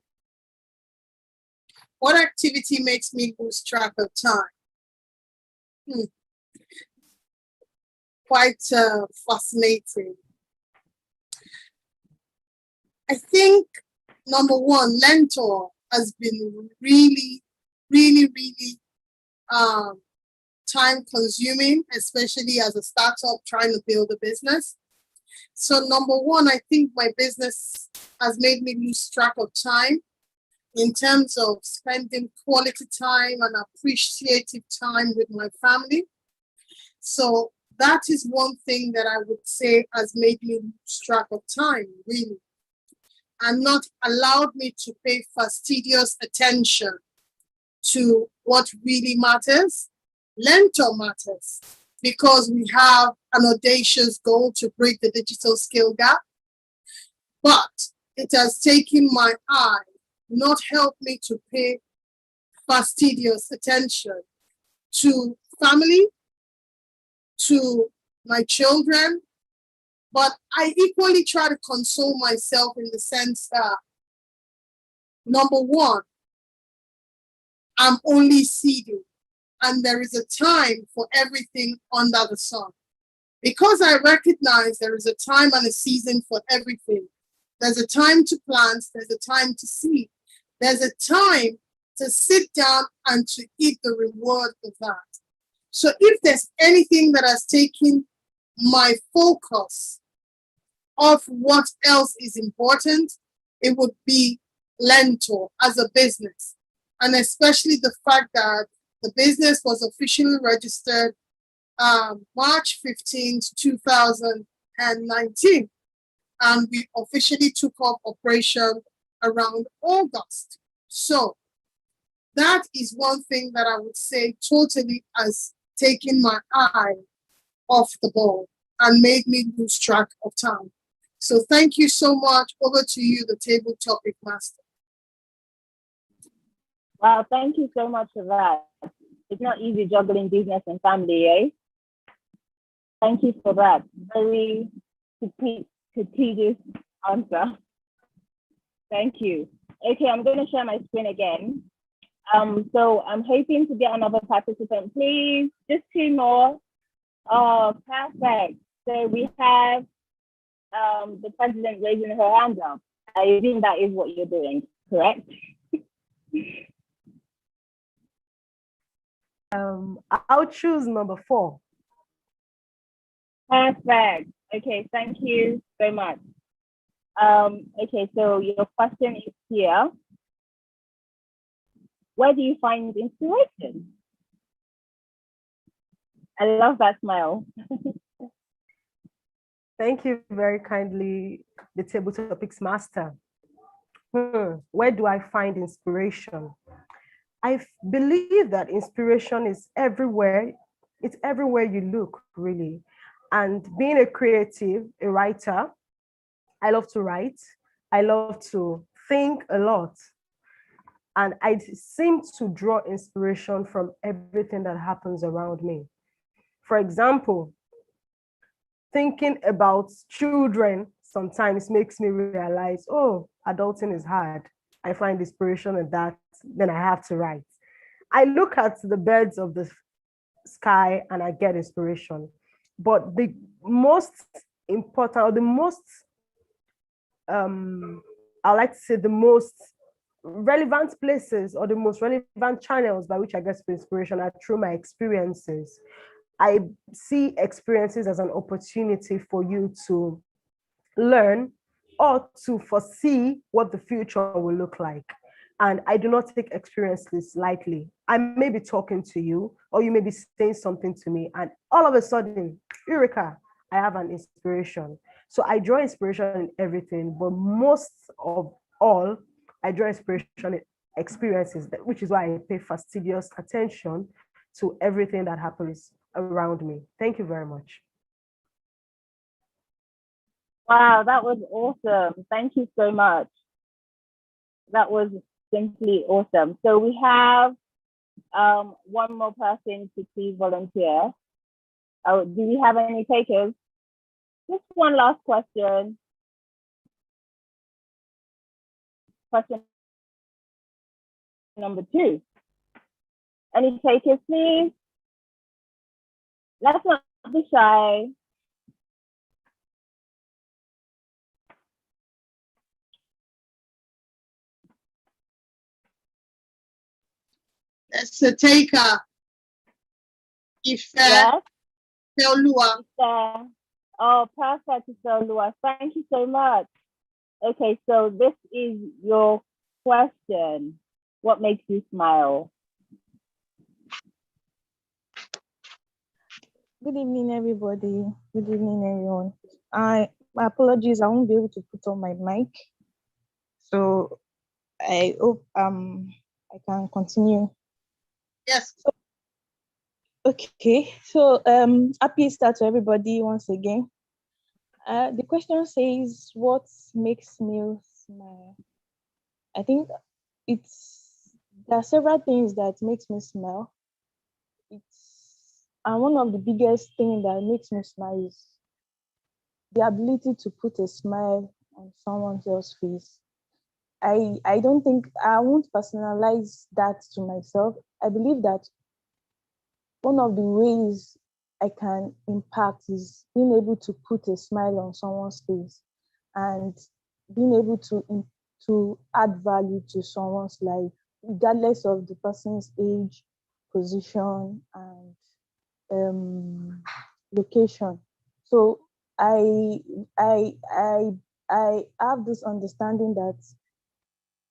What activity makes me lose track of time? Quite fascinating. I think number one, Learntor has been really time consuming, especially as a startup trying to build a business. So number one, I think my business has made me lose track of time in terms of spending quality time and appreciative time with my family. So that is one thing that I would say has made me lose track of time, really, and not allowed me to pay fastidious attention to what really matters. Learntor matters because we have an audacious goal to break the digital skill gap, but it has taken my eye, not helped me to pay fastidious attention to family, to my children, but I equally try to console myself in the sense that, number one, I'm only seeding, and there is a time for everything under the sun. Because I recognize there is a time and a season for everything. There's a time to plant, there's a time to seed. There's a time to sit down and to eat the reward of that. So if there's anything that has taken my focus off what else is important, it would be Learntor as a business. And especially the fact that the business was officially registered March 15th, 2019. And we officially took up operation around August. So that is one thing that I would say totally has taken my eye off the ball and made me lose track of time. So thank you so much. Over to you, the table topic master. Wow, thank you so much for that. It's not easy juggling business and family, eh? Thank you for that. Very strategic answer. Thank you. Okay, I'm going to share my screen again. So I'm hoping to get another participant, please. Just two more. Oh, perfect. So we have the president raising her hand up. I assume that is what you're doing, correct? I'll choose number 4. Perfect. Okay, thank you so much. Okay, so your question is here. Where do you find inspiration? I love that smile. Thank you very kindly, the table topics master. Where do I find inspiration? I believe that inspiration is everywhere. It's everywhere you look, really. And being a creative, a writer, I love to write. I love to think a lot. And I seem to draw inspiration from everything that happens around me. For example, thinking about children sometimes makes me realize, oh, adulting is hard. I find inspiration in that, then I have to write. I look at the birds of the sky and I get inspiration. But the most important, or the most, I like to say the most relevant places or the most relevant channels by which I get inspiration are through my experiences. I see experiences as an opportunity for you to learn or to foresee what the future will look like. And I do not take experiences lightly. I may be talking to you, or you may be saying something to me, and all of a sudden, Eureka, I have an inspiration. So I draw inspiration in everything, but most of all, I draw inspiration in experiences, which is why I pay fastidious attention to everything that happens around me. Thank you very much. Wow, that was awesome. Thank you so much. That was simply awesome. So we have one more person to please volunteer. Do we have any takers? Just one last question. Question number 2. Any takers, please? Let's not be shy. That's the taker. Yes. Teolua. Oh, perfect, Lua. Thank you so much. Okay, so this is your question. What makes you smile? Good evening, everybody. Good evening, everyone. My apologies, I won't be able to put on my mic. So I hope I can continue. Yes. Okay, so happy Easter to everybody once again. The question says, what makes me smile? I think there are several things that makes me smile. And one of the biggest things that makes me smile is the ability to put a smile on someone else's face. I don't think I won't personalize that to myself. I believe that one of the ways I can impact is being able to put a smile on someone's face and being able to add value to someone's life, regardless of the person's age, position, and location. So I have this understanding that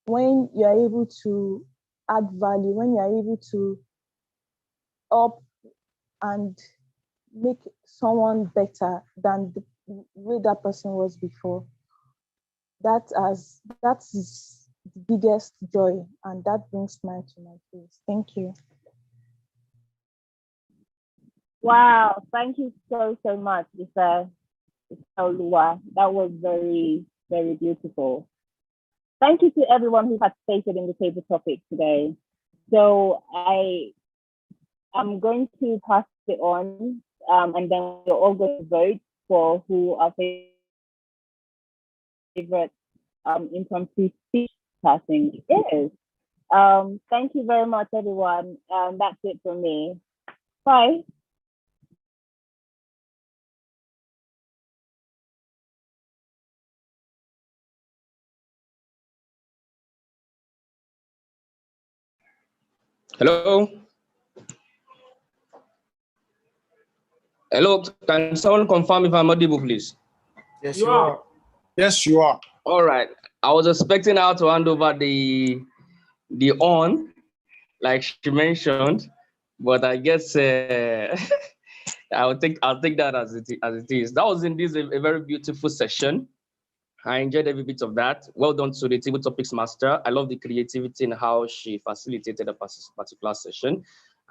when you are able to add value, when you are able to up and make someone better than the way that person was before, that is the biggest joy, and that brings smile to my face. Thank you. Wow, thank you so much, Lisa Lua. That was very, very beautiful. Thank you to everyone who participated in the table topic today. So I'm going to pass it on, and then we're all going to vote for who our favorite impromptu speech person is. Thank you very much, everyone. That's it from me. Bye. Hello. Hello, can someone confirm if I'm audible, please? Yes, you are. Yes, you are. All right. I was expecting her to hand over the on, like she mentioned, but I guess I'll take that as it is. That was indeed a very beautiful session. I enjoyed every bit of that. Well done to the table topics master. I love the creativity and how she facilitated a particular session.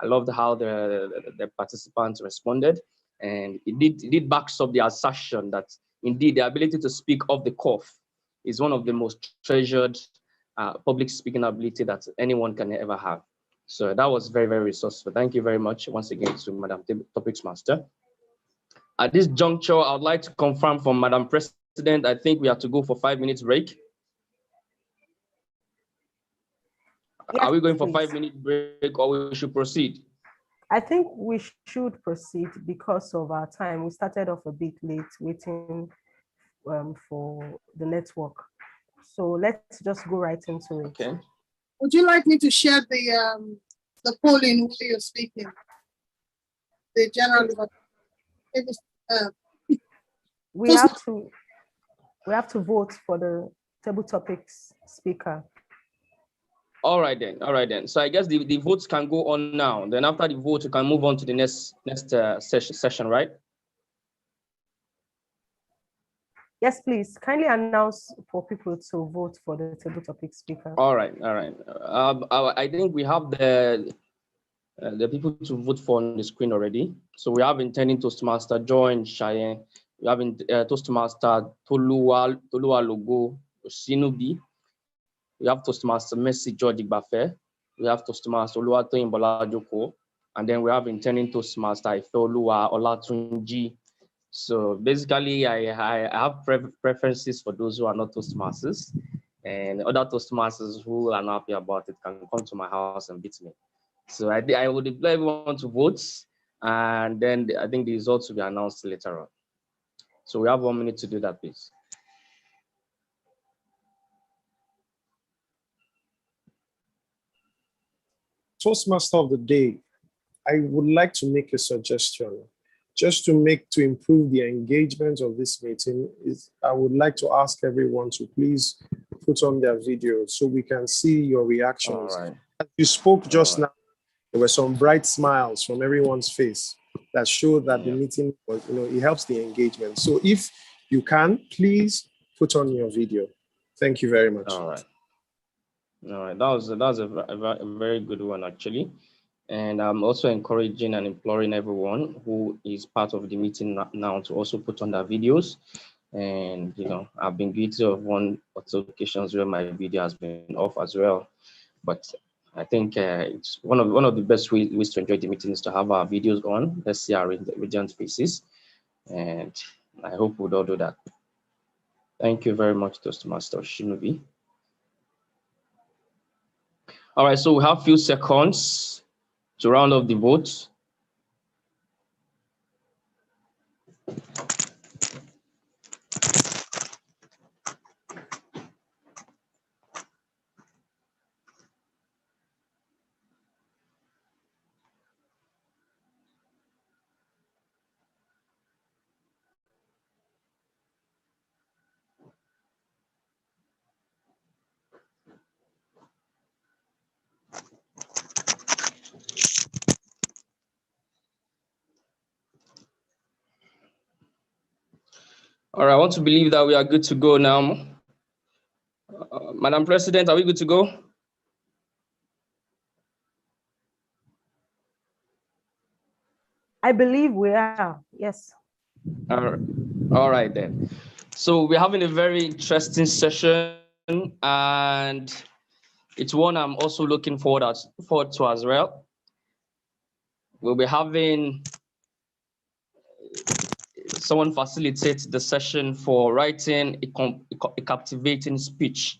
I loved how the participants responded, and it did backs up the assertion that indeed the ability to speak off the cuff is one of the most treasured public speaking ability that anyone can ever have. So that was very, very resourceful. Thank you very much once again to Madam Topics Master. At this juncture, I would like to confirm from Madam President, I think we have to go for 5 minutes break. Yes, are we going for please. 5 minute break, or we should proceed? I think we should proceed because of our time. We started off a bit late waiting for the network. So let's just go right into it. Okay. Would you like me to share the polling while you're speaking? The general. We have to vote for the table topics speaker. All right then. So I guess the votes can go on now. Then after the vote, you can move on to the next session, right? Yes, please. Kindly announce for people to vote for the table topic speaker. All right. I think we have the people to vote for on the screen already. So we have intending Toastmaster Joy Cheyenne. We have Toastmaster Tolua Logo Sinubi. We have Toastmaster Mercy George-Igbafe. we have Toastmaster Oluwatoyin Bolajoko, and then we have intending Toastmaster Ifeoluwa Olatunji. So basically, I have preferences for those who are not Toastmasters, and other Toastmasters who are not happy about it can come to my house and beat me. So I would invite everyone to vote, and then I think the results will be announced later on. So we have 1 minute to do that, please. Toastmaster of the day, I would like to make a suggestion. Just to improve the engagement of this meeting, I would like to ask everyone to please put on their videos so we can see your reactions. All right. As you spoke just now, there were some bright smiles from everyone's face that showed that the meeting was, it helps the engagement. So if you can, please put on your video. Thank you very much. All right. All right. That was a very good one, actually. And I'm also encouraging and imploring everyone who is part of the meeting now to also put on their videos. And, I've been guilty of one or two occasions where my video has been off as well. But I think it's one of the best ways to enjoy the meeting is to have our videos on. Let's see our radiant faces. And I hope we'll all do that. Thank you very much, Toastmaster Shinobi. All right, so we have a few seconds to round up the vote. All right, I want to believe that we are good to go now. Madam President, are we good to go? I believe we are, yes. All right then. So we're having a very interesting session, and it's one I'm also looking forward to as well. We'll be having someone facilitate the session for writing a captivating speech.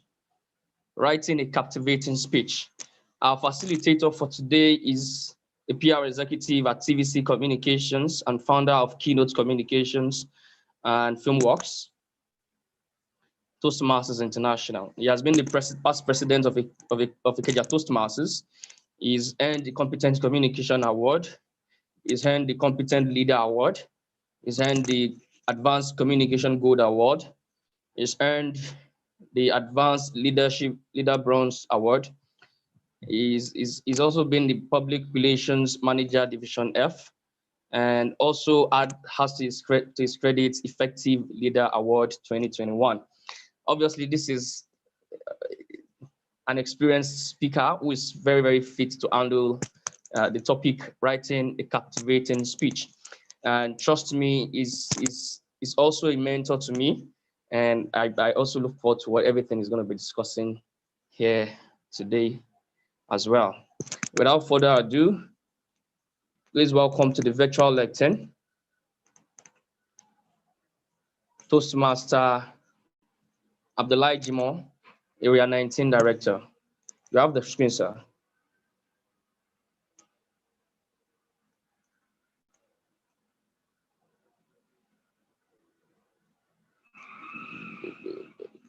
Writing a captivating speech. Our facilitator for today is a PR executive at TVC Communications and founder of Keynote Communications and Filmworks, Toastmasters International. He has been the past president of Ikeja Toastmasters. He's earned the Competent Communication Award. He's earned the Competent Leader Award. He's earned the Advanced Communication Gold Award. He's earned the Advanced Leader Bronze Award. He's also been the Public Relations Manager Division F, and also has to his credit Effective Leader Award 2021. Obviously, this is an experienced speaker who is very, very fit to handle the topic, writing a captivating speech. And trust me, is also a mentor to me. And I also look forward to what everything is going to be discussing here today as well. Without further ado, please welcome to the virtual lectern, Toastmaster Abdullah Jimoh, Area 19 Director. You have the screen, sir.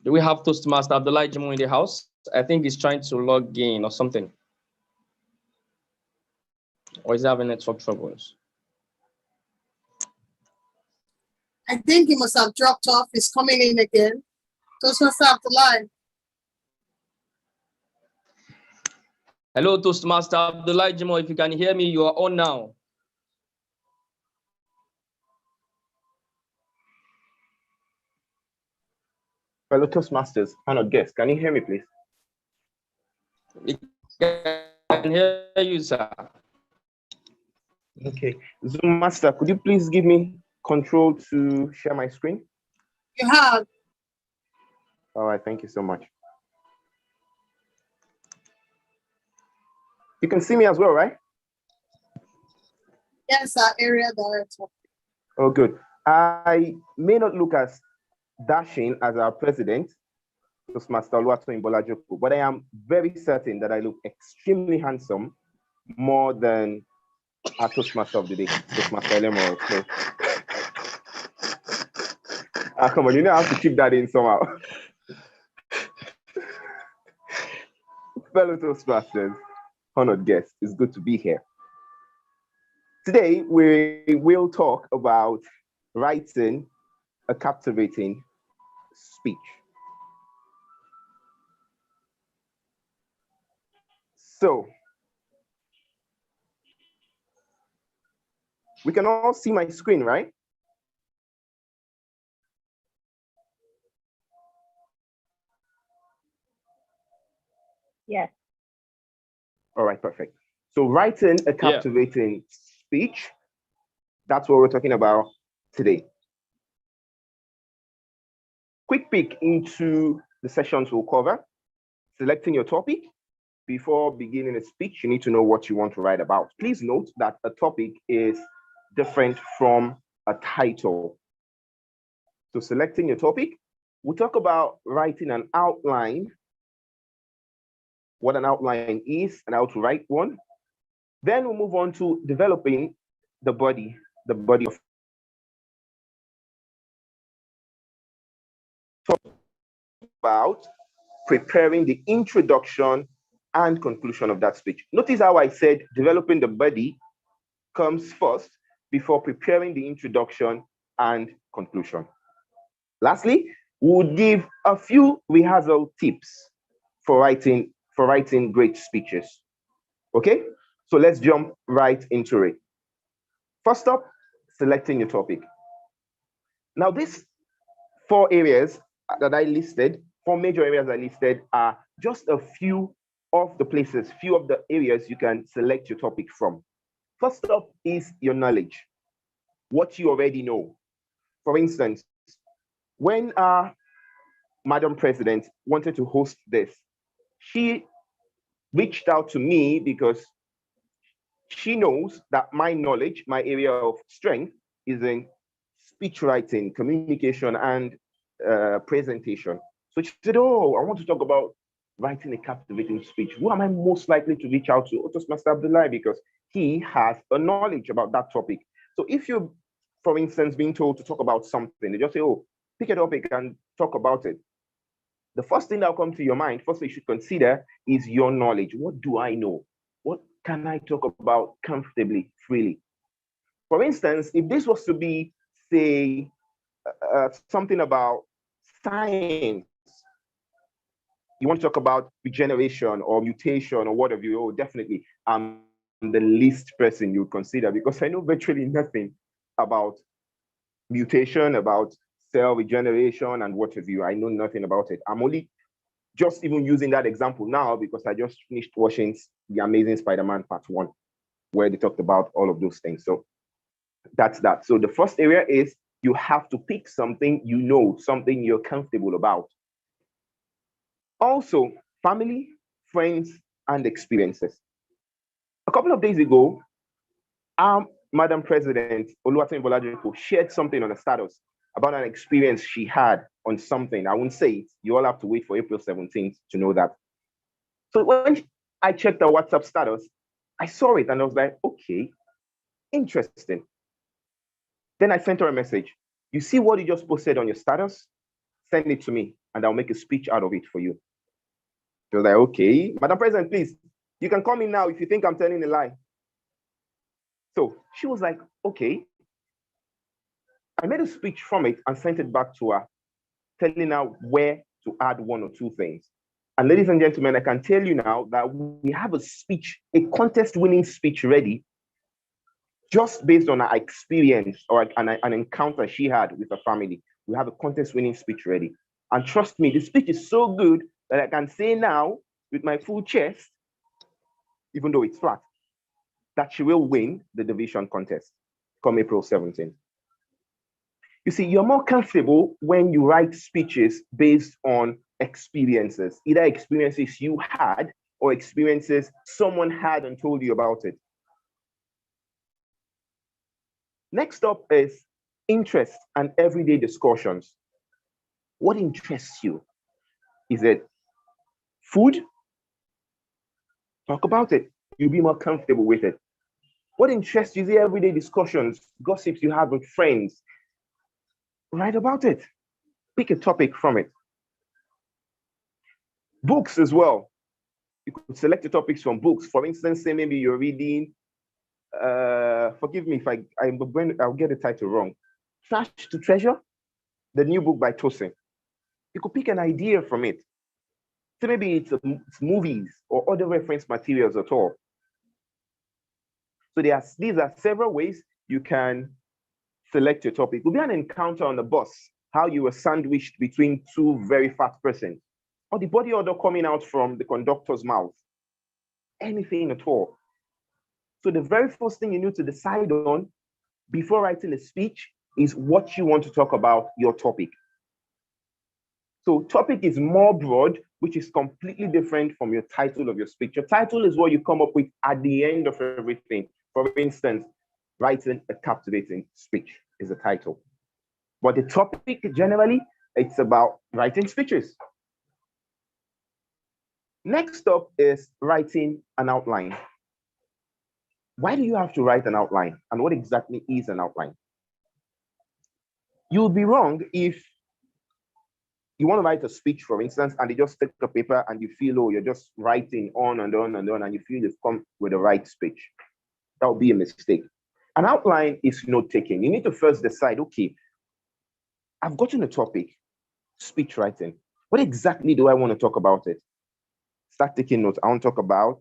Do we have Toastmaster Abdullah Jimoh in the house? I think he's trying to log in or something. Or is he having network troubles? I think he must have dropped off. He's coming in again. Toastmaster Abdullahi. Hello, Toastmaster Abdullah Jimoh. If you can hear me, you are on now. Fellow Toastmasters, panel guests, can you hear me, please? We can hear you, sir. Okay. Zoom Master, could you please give me control to share my screen? You have. All right, thank you so much. You can see me as well, right? Yes, our area director. Oh, good. I may not look as dashing as our president, Toastmaster Oluwatoyin Joko, but I am very certain that I look extremely handsome, more than our Toastmaster of the day, Toastmaster Learntor. So, come on, you know I have to keep that in somehow. Fellow Toastmasters, honored guests, it's good to be here. Today, we will talk about writing a captivating speech. So, we can all see my screen, right? Yes. All right, perfect. So writing a captivating speech, that's what we're talking about today. Quick peek into the sessions we'll cover. Selecting your topic. Before beginning a speech, you need to know what you want to write about. Please note that a topic is different from a title. So selecting your topic, we'll talk about writing an outline, what an outline is and how to write one. Then we'll move on to developing the body of talk about preparing the introduction and conclusion of that speech. Notice how I said developing the body comes first before preparing the introduction and conclusion. Lastly, we'll give a few rehearsal tips for writing great speeches. Okay, so let's jump right into it. First up, selecting your topic. Now, these 4 areas that I listed, 4 major areas I listed, are just a few of the places, few of the areas you can select your topic from. First up is your knowledge, what you already know. For instance, when our Madam President wanted to host this, she reached out to me because she knows that my knowledge, my area of strength, is in speech writing, communication, and presentation. So she said, oh, I want to talk about writing a captivating speech. Who am I most likely to reach out to? Toastmaster Abdullahi, because he has a knowledge about that topic. So if you're, for instance, being told to talk about something, they just say, oh, pick a topic and talk about it. The first thing that will come to your mind, first thing you should consider is your knowledge. What do I know? What can I talk about comfortably, freely? For instance, if this was to be, say, something about science, you want to talk about regeneration or mutation or whatever, oh, definitely, I'm the least person you consider, because I know virtually nothing about mutation, about cell regeneration and what have you. I know nothing about it. I'm only just even using that example now because I just finished watching The Amazing Spider-Man Part 1, where they talked about all of those things. So that's that. So the first area is you have to pick something you know, something you're comfortable about. Also, family, friends, and experiences. A couple of days ago, Madam President Oluwatoyin Joko shared something on the status about an experience she had on something. I won't say it. You all have to wait for April 17th to know that. So when I checked the WhatsApp status, I saw it and I was like, okay, interesting. Then I sent her a message. You see what you just posted on your status? Send it to me and I'll make a speech out of it for you. She was like, okay, Madam President, please, you can call me now if you think I'm telling a lie. So she was like, okay. I made a speech from it and sent it back to her, telling her where to add 1 or 2 things. And ladies and gentlemen, I can tell you now that we have a speech, a contest-winning speech ready, just based on her experience or an encounter she had with her family. We have a contest-winning speech ready. And trust me, the speech is so good that I can say now with my full chest, even though it's flat, that she will win the division contest come April 17th. You see, you're more comfortable when you write speeches based on experiences, either experiences you had or experiences someone had and told you about it. Next up is interest and everyday discussions. What interests you? Is it food? Talk about it. You'll be more comfortable with it. What interests you is the everyday discussions, gossips you have with friends. Write about it. Pick a topic from it. Books as well. You could select the topics from books. For instance, say maybe you're reading, forgive me if I'll get the title wrong. Trash to Treasure, the new book by Tosin. You could pick an idea from it. So maybe it's movies or other reference materials at all. So these are several ways you can select your topic. It will be an encounter on the bus, how you were sandwiched between two very fat persons, or the body odor coming out from the conductor's mouth. Anything at all. So the very first thing you need to decide on before writing a speech is what you want to talk about, your topic. So topic is more broad, which is completely different from your title of your speech. Your title is what you come up with at the end of everything. For instance, writing a captivating speech is the title. But the topic generally, it's about writing speeches. Next up is writing an outline. Why do you have to write an outline? And what exactly is an outline? You'll be wrong if you want to write a speech, for instance, and you just take a paper and you feel, oh, you're just writing on and on and on, and you feel you've come with the right speech. That would be a mistake. An outline is note-taking. You need to first decide, okay, I've gotten a topic, speech writing. What exactly do I want to talk about it? Start taking notes. I want to talk about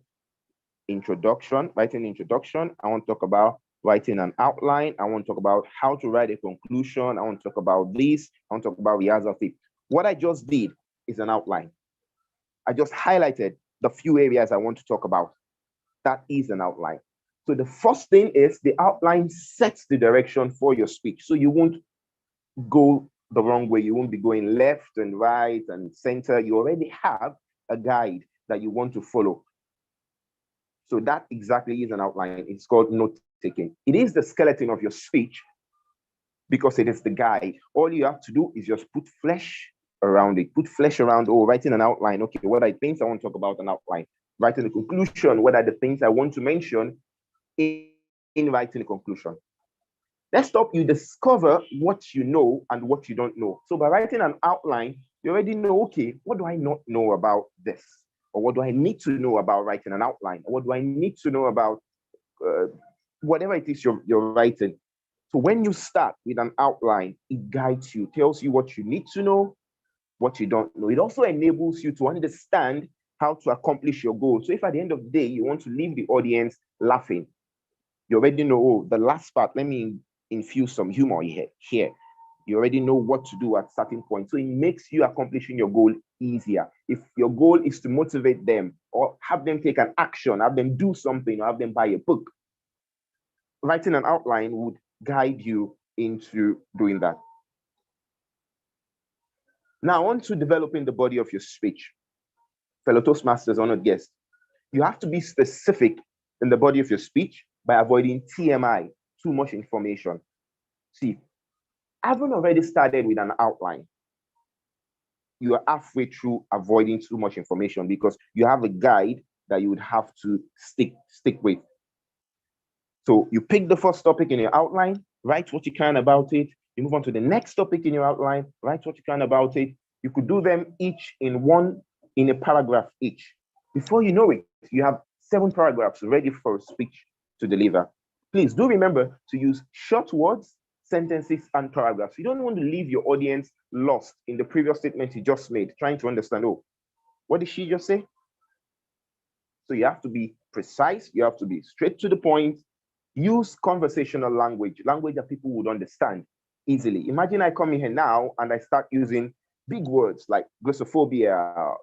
introduction, writing introduction. I want to talk about writing an outline. I want to talk about how to write a conclusion. I want to talk about this. I want to talk about rehearsal. What I just did is an outline. I just highlighted the few areas I want to talk about. That is an outline. So the first thing is the outline sets the direction for your speech. So you won't go the wrong way. You won't be going left and right and center. You already have a guide that you want to follow. So that exactly is an outline. It's called note-taking. It is the skeleton of your speech because it is the guide. All you have to do is just put flesh around it. Put flesh around, oh, writing an outline. Okay, what are the things I want to talk about an outline? Writing a conclusion, what are the things I want to mention in writing a conclusion? Next up, you discover what you know and what you don't know. So by writing an outline, you already know, okay, what do I not know about this? Or what do I need to know about writing an outline? Or what do I need to know about whatever it is you're writing? So when you start with an outline, it guides you, tells you what you need to know, what you don't know. It also enables you to understand how to accomplish your goal. So if at the end of the day, you want to leave the audience laughing, you already know, oh, the last part, let me infuse some humor here. You already know what to do at certain points. So it makes you accomplishing your goal easier. If your goal is to motivate them or have them take an action, have them do something, or have them buy a book, writing an outline would guide you into doing that. Now, on to developing the body of your speech. Fellow Toastmasters, honored guests, you have to be specific in the body of your speech by avoiding TMI, too much information. See, having already started with an outline, you are halfway through avoiding too much information because you have a guide that you would have to stick with. So you pick the first topic in your outline, write what you can about it. You move on to the next topic in your outline, write what you can about it. You could do them each in a paragraph each. Before you know it, you have 7 paragraphs ready for a speech to deliver. Please do remember to use short words, sentences, and paragraphs. You don't want to leave your audience lost in the previous statement you just made, trying to understand, oh, what did she just say? So you have to be precise, you have to be straight to the point, use conversational language that people would understand easily. Imagine I come in here now and I start using big words like glossophobia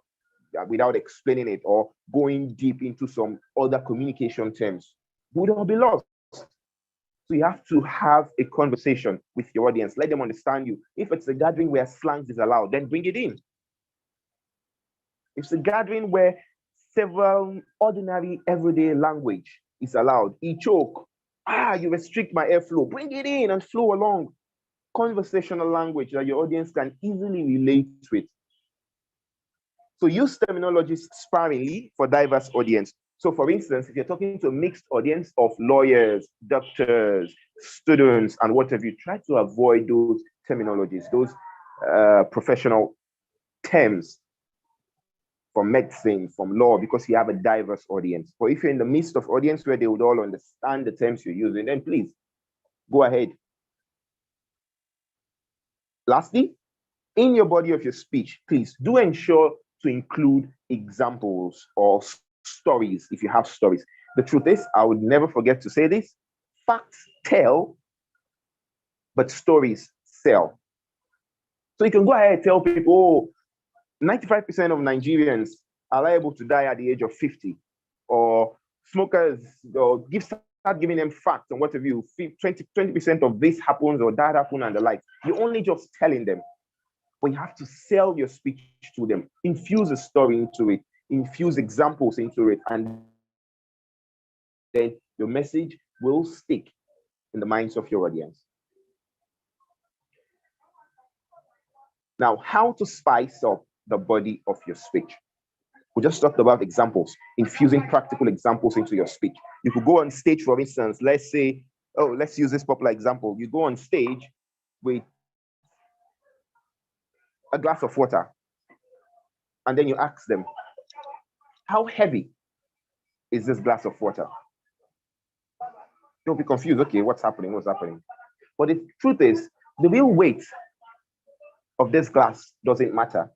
without explaining it or going deep into some other communication terms. We would all be lost. So you have to have a conversation with your audience. Let them understand you. If it's a gathering where slang is allowed, then bring it in. If it's a gathering where Several ordinary everyday language is allowed. choke. You restrict my airflow. Bring it in and flow along. Conversational language that your audience can easily relate with. So use terminologies sparingly for diverse audience. So for instance, if you're talking to a mixed audience of lawyers, doctors, students, and whatever, you try to avoid those terminologies, those professional terms from medicine, from law, because you have a diverse audience. But if you're in the midst of audience where they would all understand the terms you're using, then please go ahead. Lastly, in your body of your speech, please do ensure to include examples or stories if you have stories. The truth is, I would never forget to say this: facts tell, but stories sell. So you can go ahead and tell people, 95% of Nigerians are liable to die at the age of 50, or smokers, or start giving them facts and whatever you 20% of this happens or that happened and the like. You're only just telling them, but you have to sell your speech to them, infuse a story into it, infuse examples into it, and then your message will stick in the minds of your audience. Now, how to spice up the body of your speech. We just talked about examples, infusing practical examples into your speech. You could go on stage, for instance, let's say, let's use this popular example. You go on stage with a glass of water, and then you ask them, how heavy is this glass of water? Don't be confused. Okay, what's happening? What's happening? But the truth is, the real weight of this glass doesn't matter.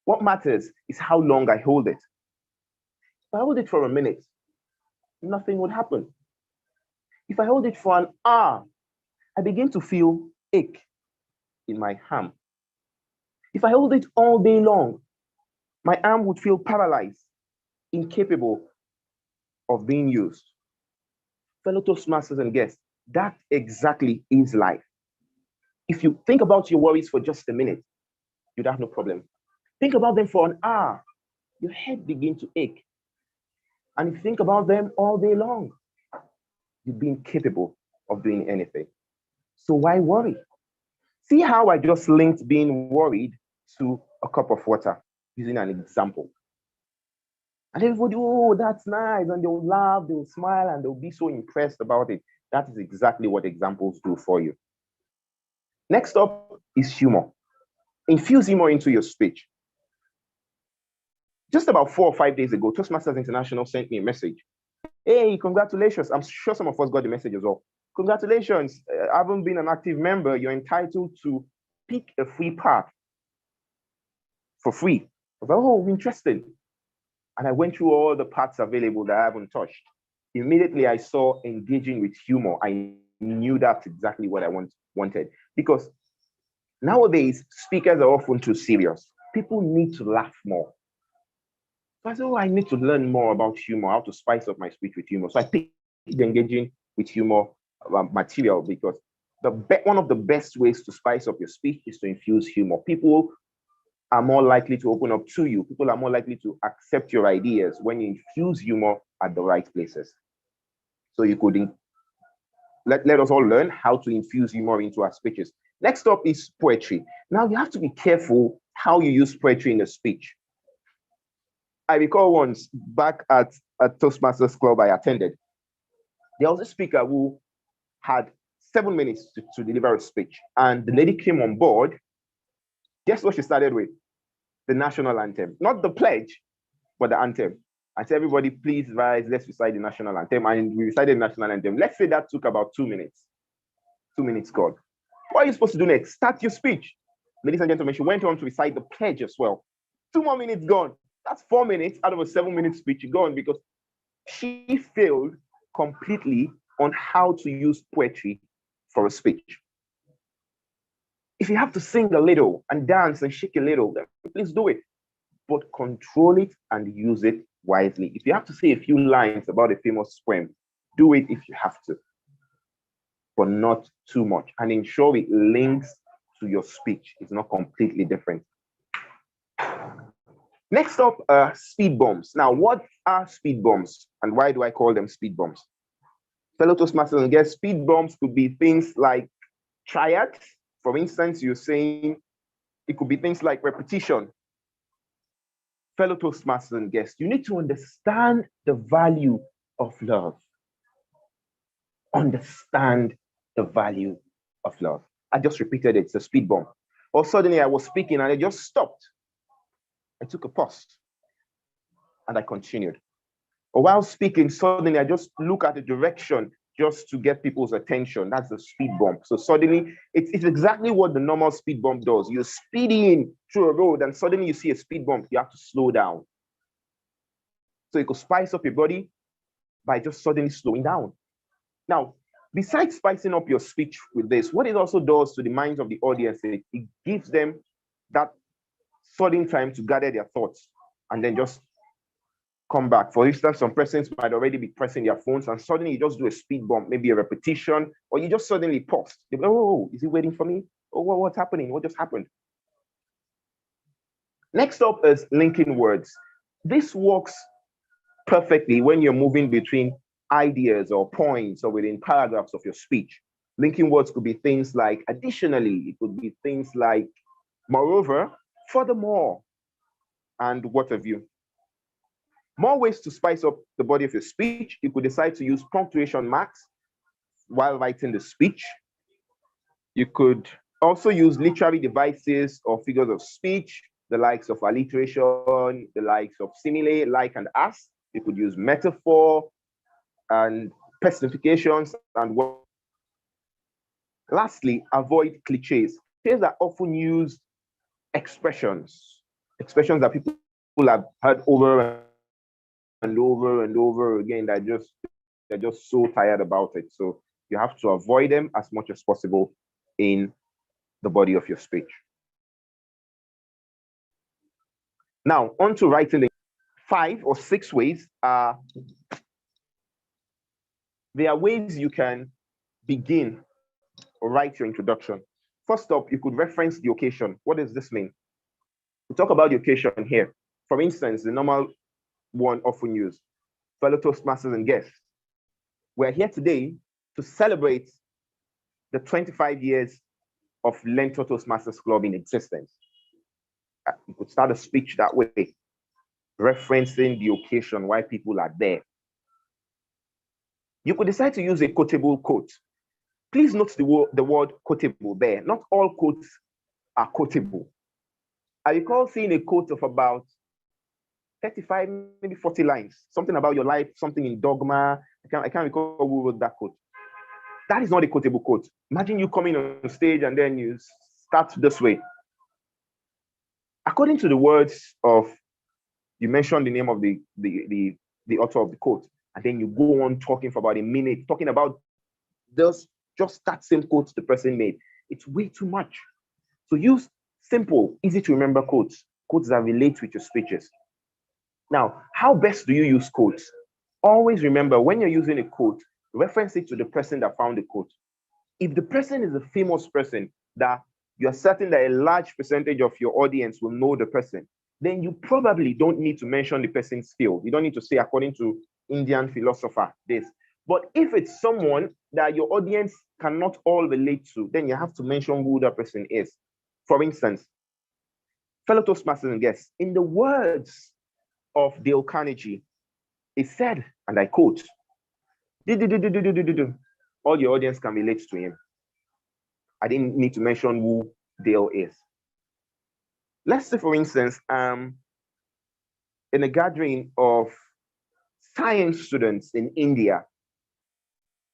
What matters is how long I hold it. If I hold it for a minute, nothing would happen. If I hold it for an hour, I begin to feel ache in my arm. If I hold it all day long, my arm would feel paralyzed, incapable of being used. Fellow Toastmasters and guests, that exactly is life. If you think about your worries for just a minute, you'd have no problem. Think about them for an hour, your head begins to ache. And if you think about them all day long, you'd be incapable of doing anything. So why worry? See how I just linked being worried to a cup of water using an example. And everybody, oh, that's nice. And they'll laugh, they'll smile, and they'll be so impressed about it. That is exactly what examples do for you. Next up is humor. Infuse humor into your speech. Just about 4 or 5 days ago, Toastmasters International sent me a message. Hey, congratulations. I'm sure some of us got the message as well. Congratulations. I haven't been an active member. You're entitled to pick a free path for free. I was like, oh, interesting. And I went through all the parts available that I haven't touched. Immediately, I saw engaging with humor. I knew that's exactly what I wanted. Because nowadays, speakers are often too serious. People need to laugh more. So I said, oh, I need to learn more about humor, how to spice up my speech with humor. So I picked engaging with humor material, because one of the best ways to spice up your speech is to infuse humor. People are more likely to open up to you. People are more likely to accept your ideas when you infuse humor at the right places. So you could let us all learn how to infuse humor into our speeches. Next up is poetry. Now you have to be careful how you use poetry in a speech. I recall once back at a Toastmasters Club I attended, there was a speaker who had 7 minutes to deliver a speech. And the lady came on board. Guess what she started with? The national anthem. Not the pledge, but the anthem. I said, everybody, please rise, let's recite the national anthem. And we recited the national anthem. Let's say that took about 2 minutes. 2 minutes gone. What are you supposed to do next? Start your speech. Ladies and gentlemen, she went on to recite the pledge as well. 2 more minutes gone. That's 4 minutes out of a 7-minute speech gone, because she failed completely on how to use poetry for a speech. If you have to sing a little and dance and shake a little, then please do it. But control it and use it wisely. If you have to say a few lines about a famous poem, do it if you have to, but not too much. And ensure it links to your speech. It's not completely different. Next up, speed bumps. Now, what are speed bumps and why do I call them speed bumps? Fellow Toastmasters and guests, speed bumps could be things like triads. For instance, you're saying it could be things like repetition. Fellow Toastmasters and guests, you need to understand the value of love. Understand the value of love. I just repeated it, it's a speed bump. Or suddenly I was speaking and I just stopped. I took a pause and I continued. Or while speaking, suddenly I just look at the direction just to get people's attention. That's a speed bump. So suddenly, it's exactly what the normal speed bump does. You're speeding through a road and suddenly you see a speed bump, you have to slow down. So you could spice up your body by just suddenly slowing down. Now, besides spicing up your speech with this, what it also does to the minds of the audience, it gives them that sudden time to gather their thoughts and then just come back. For instance, some persons might already be pressing their phones and suddenly you just do a speed bump, maybe a repetition, or you just suddenly pause. They go, oh, is he waiting for me? Oh, what's happening? What just happened? Next up is linking words. This works perfectly when you're moving between ideas or points or within paragraphs of your speech. Linking words could be things like additionally, it could be things like moreover, furthermore, and what have you. More ways to spice up the body of your speech. You could decide to use punctuation marks while writing the speech. You could also use literary devices or figures of speech, the likes of alliteration, the likes of simile, like and as. You could use metaphor and personifications and what. Lastly, avoid cliches. Cliches are often used expressions that people have heard over and over and over again that they're just so tired about it. So you have to avoid them as much as possible in the body of your speech. Now, on to writing. 5 or 6 ways. There are ways you can begin or write your introduction. First up, you could reference the occasion. What does this mean? We talk about the occasion here. For instance, the normal one often used, fellow Toastmasters and guests. We're here today to celebrate the 25 years of Learntor Toastmasters Club in existence. You could start a speech that way, referencing the occasion, why people are there. You could decide to use a quotable quote. Please note the word quotable there. Not all quotes are quotable. I recall seeing a quote of about 35, maybe 40 lines, something about your life, something in dogma. I can't recall who wrote that quote. That is not a quotable quote. Imagine you coming on stage and then you start this way. According to the words of, you mentioned the name of the author of the quote, and then you go on talking for about a minute, talking about just that same quote the person made. It's way too much. So use simple, easy to remember quotes that relate with your speeches. Now, how best do you use quotes? Always remember, when you're using a quote, reference it to the person that found the quote. If the person is a famous person that you're certain that a large percentage of your audience will know the person, then you probably don't need to mention the person's field. You don't need to say, according to Indian philosopher, this. But if it's someone that your audience cannot all relate to, then you have to mention who that person is. For instance, fellow Toastmasters and guests, in the words of Dale Carnegie, it said, and I quote, all your audience can relate to him. I didn't need to mention who Dale is. Let's say, for instance, in a gathering of science students in India,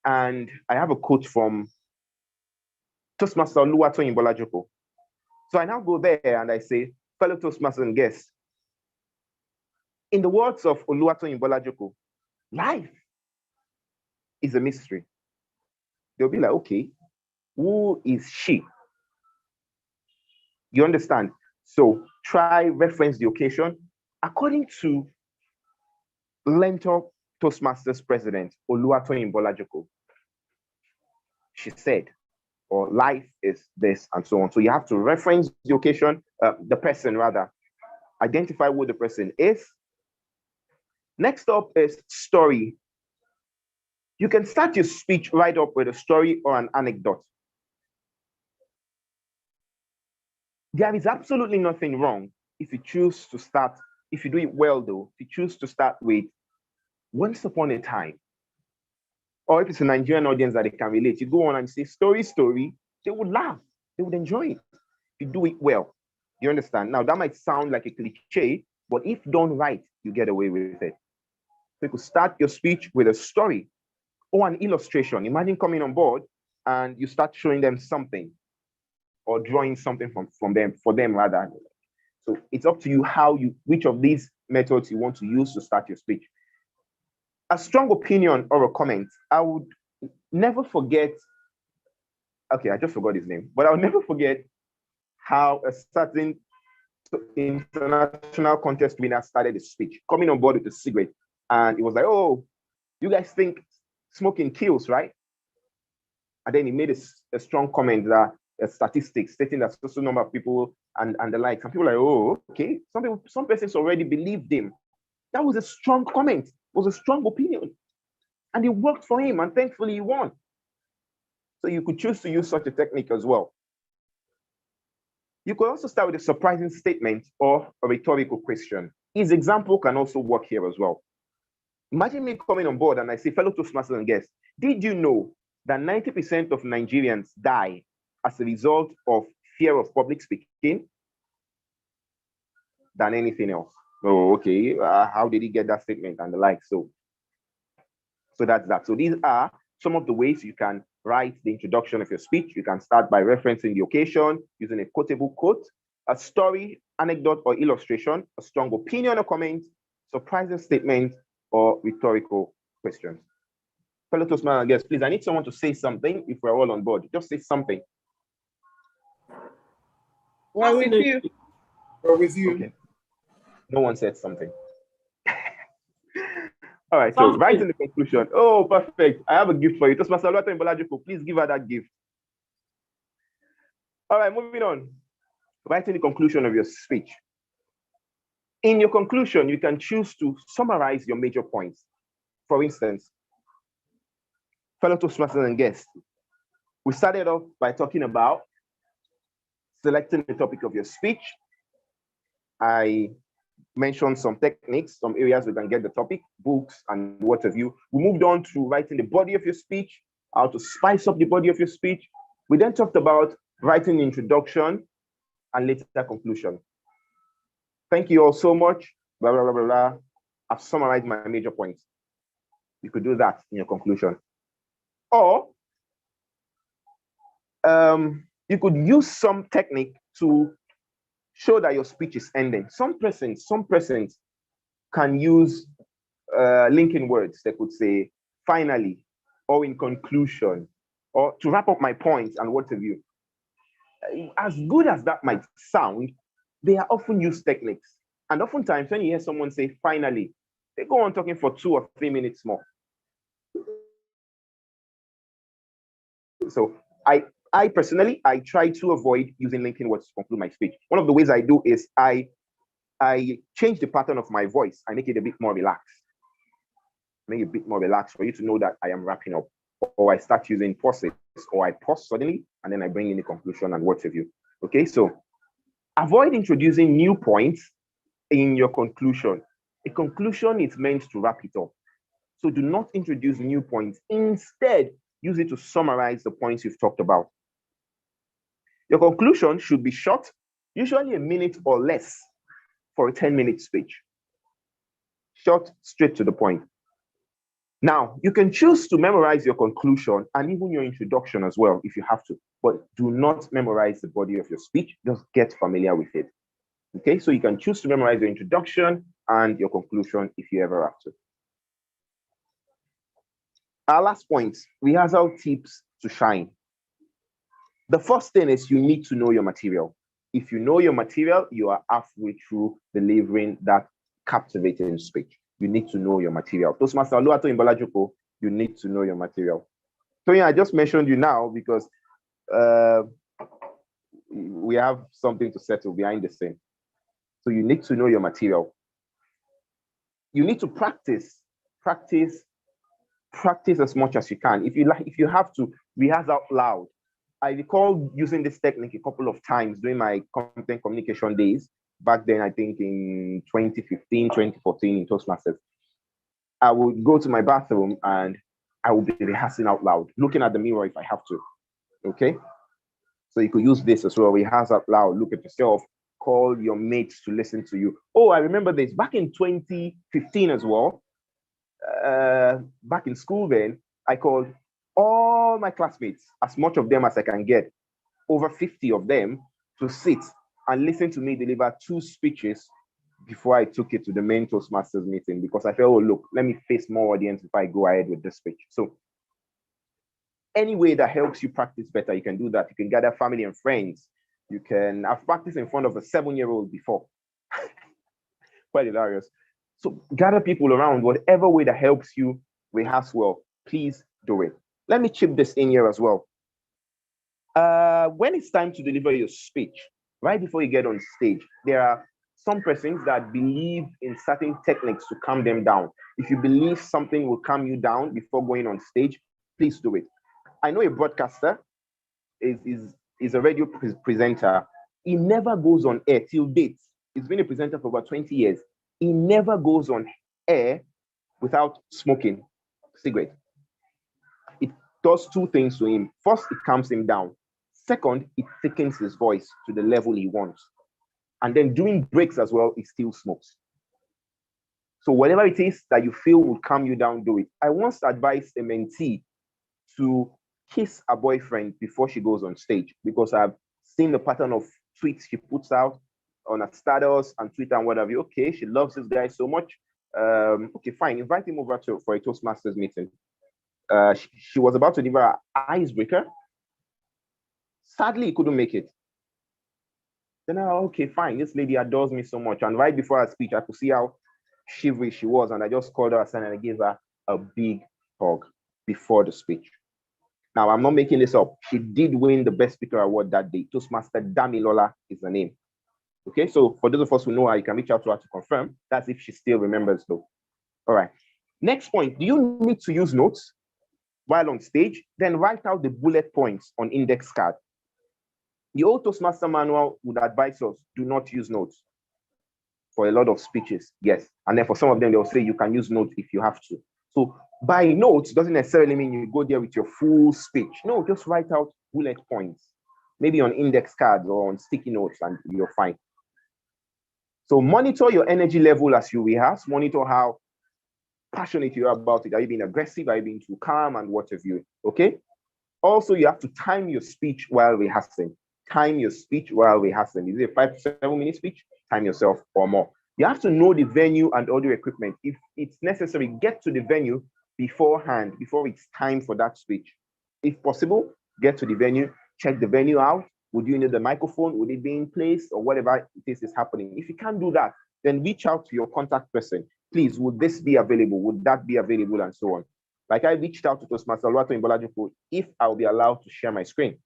and I have a quote from Toastmaster Oluwatoyin Jimoh. So I now go there and I say, fellow Toastmasters and guests, in the words of Oluwatoyin Jimoh, life is a mystery. They'll be like, okay, who is she? You understand? So try reference the occasion. According to Learntor Toastmasters president, Oluwatoyin Jimoh, she said, or life is this, and so on. So you have to reference the occasion, the person rather, Identify who the person is. Next up is story. You can start your speech right up with a story or an anecdote. There is absolutely nothing wrong if you choose to start, if you do it well though, if you choose to start with once upon a time. Or if it's a Nigerian audience that they can relate, you go on and say story, they would laugh, they would enjoy it. You do it well. You understand? Now that might sound like a cliche, but if done right, you get away with it. So you could start your speech with a story or an illustration. Imagine coming on board and you start showing them something or drawing something from them, for them rather. So it's up to you which of these methods you want to use to start your speech. A strong opinion or a comment. I would never forget, okay, I just forgot his name, but I'll never forget how a certain international contest winner started his speech, coming on board with a cigarette. And it was like, oh, you guys think smoking kills, right? And then he made a strong comment that statistics stating that social number of people and the like. Some people are like, oh, okay. Some persons already believed him. That was a strong comment. It was a strong opinion. And it worked for him, and thankfully he won. So you could choose to use such a technique as well. You could also start with a surprising statement or a rhetorical question. His example can also work here as well. Imagine me coming on board and I say, fellow Toastmasters and guests, did you know that 90% of Nigerians die as a result of fear of public speaking than anything else? Oh, okay. How did he get that statement and the like? So that's that. So these are some of the ways you can write the introduction of your speech. You can start by referencing the occasion, using a quotable quote, a story, anecdote, or illustration, a strong opinion or comment, surprising statement, or rhetorical questions. Fellow Toastmasters and guests, please, I need someone to say something if we're all on board. Just say something. We're with you. We're with you. Okay. No one said something. All right, so right in the conclusion. Oh, perfect. I have a gift for you. Toastmaster Learntor Toastmasters, please give her that gift. All right, moving on. Right in the conclusion of your speech. In your conclusion, you can choose to summarize your major points. For instance, fellow Toastmasters and guests, we started off by talking about selecting the topic of your speech. I mentioned some techniques, some areas we can get the topic, books, and what have you. We moved on to writing the body of your speech, how to spice up the body of your speech. We then talked about writing the introduction and later conclusion. Thank you all so much. Blah, blah, blah, blah, blah. I've summarized my major points. You could do that in your conclusion. Or you could use some technique to show that your speech is ending. Some persons can use linking words. They could say, finally, or in conclusion, or to wrap up my points and what have you. As good as that might sound, they are often used techniques. And oftentimes when you hear someone say, finally, they go on talking for 2 or 3 minutes more. So I personally, I try to avoid using linking words to conclude my speech. One of the ways I do is I change the pattern of my voice. I make it a bit more relaxed. Make it a bit more relaxed for you to know that I am wrapping up. Or I start using pauses, or I pause suddenly, and then I bring in the conclusion and what have you. Okay, so avoid introducing new points in your conclusion. A conclusion is meant to wrap it up. So do not introduce new points. Instead, use it to summarize the points you've talked about. Your conclusion should be short, usually a minute or less for a 10-minute speech. Short, straight to the point. Now, you can choose to memorize your conclusion and even your introduction as well if you have to, but do not memorize the body of your speech. Just get familiar with it. Okay, so you can choose to memorize your introduction and your conclusion if you ever have to. Our last point, rehearsal tips to shine. The first thing is you need to know your material. If you know your material, you are halfway through delivering that captivating speech. You need to know your material. Toastmaster Oluwato Imbalajoko, you need to know your material. So yeah, I just mentioned you now because we have something to settle behind the scene. So you need to know your material. You need to practice as much as you can. If you have to, rehearse out loud. I recall using this technique a couple of times during my content communication days back then. I think in 2015, 2014 in Toastmasters. I would go to my bathroom and I would be rehearsing out loud, looking at the mirror if I have to. Okay. So you could use this as well. Rehearse out loud, look at yourself, call your mates to listen to you. Oh, I remember this back in 2015 as well. Back in school then, I called all my classmates, as much of them as I can get, over 50 of them, to sit and listen to me deliver 2 speeches before I took it to the main Toastmasters meeting, because I felt, oh, look, let me face more audience if I go ahead with this speech. So any way that helps you practice better, you can do that. You can gather family and friends. I've practiced in front of a 7-year-old before. Quite hilarious. So gather people around, whatever way that helps you rehearse well, please do it. Let me chip this in here as well. When it's time to deliver your speech, right before you get on stage, there are some persons that believe in certain techniques to calm them down. If you believe something will calm you down before going on stage, please do it. I know a broadcaster is a radio presenter. He never goes on air till date. He's been a presenter for about 20 years. He never goes on air without smoking cigarette. It does 2 things to him. First, it calms him down. Second, it thickens his voice to the level he wants. And then during breaks as well, he still smokes. So whatever it is that you feel will calm you down, do it. I once advised a mentee to kiss a boyfriend before she goes on stage, because I've seen the pattern of tweets she puts out on her status and Twitter and whatever. Okay, she loves this guy so much. Okay, fine, invite him over for a Toastmasters meeting. She was about to deliver an icebreaker. Sadly, he couldn't make it. Then okay, fine, this lady adores me so much. And right before her speech, I could see how shivery she was, and I just called her aside and I gave her a big hug before the speech. Now, I'm not making this up. She did win the Best Speaker Award that day. Toastmaster Damilola is the name. Okay, so for those of us who know her, you can reach out to her to confirm. That's if she still remembers though. All right. Next point, do you need to use notes while on stage? Then write out the bullet points on index card. The old Toastmaster manual would advise us, do not use notes for a lot of speeches. Yes. And then for some of them, they'll say you can use notes if you have to. So by notes doesn't necessarily mean you go there with your full speech. No, just write out bullet points, maybe on index cards or on sticky notes, and you're fine. So monitor your energy level as you rehearse. Monitor how passionate you are about it. Are you being aggressive? Are you being too calm? And what have you? Okay. Also, you have to time your speech while rehearsing. Time your speech while rehearsing. Is it a 5 to 7 minute speech? Time yourself or more. You have to know the venue and audio equipment. If it's necessary, get to the venue beforehand, before it's time for that speech. If possible, get to the venue, check the venue out. Would you need the microphone? Would it be in place, or whatever it is happening? If you can't do that, then reach out to your contact person. Please, would this be available? Would that be available? And so on. Like I reached out to Toastmaster Oluwatoyin in Bolajupo if I'll be allowed to share my screen.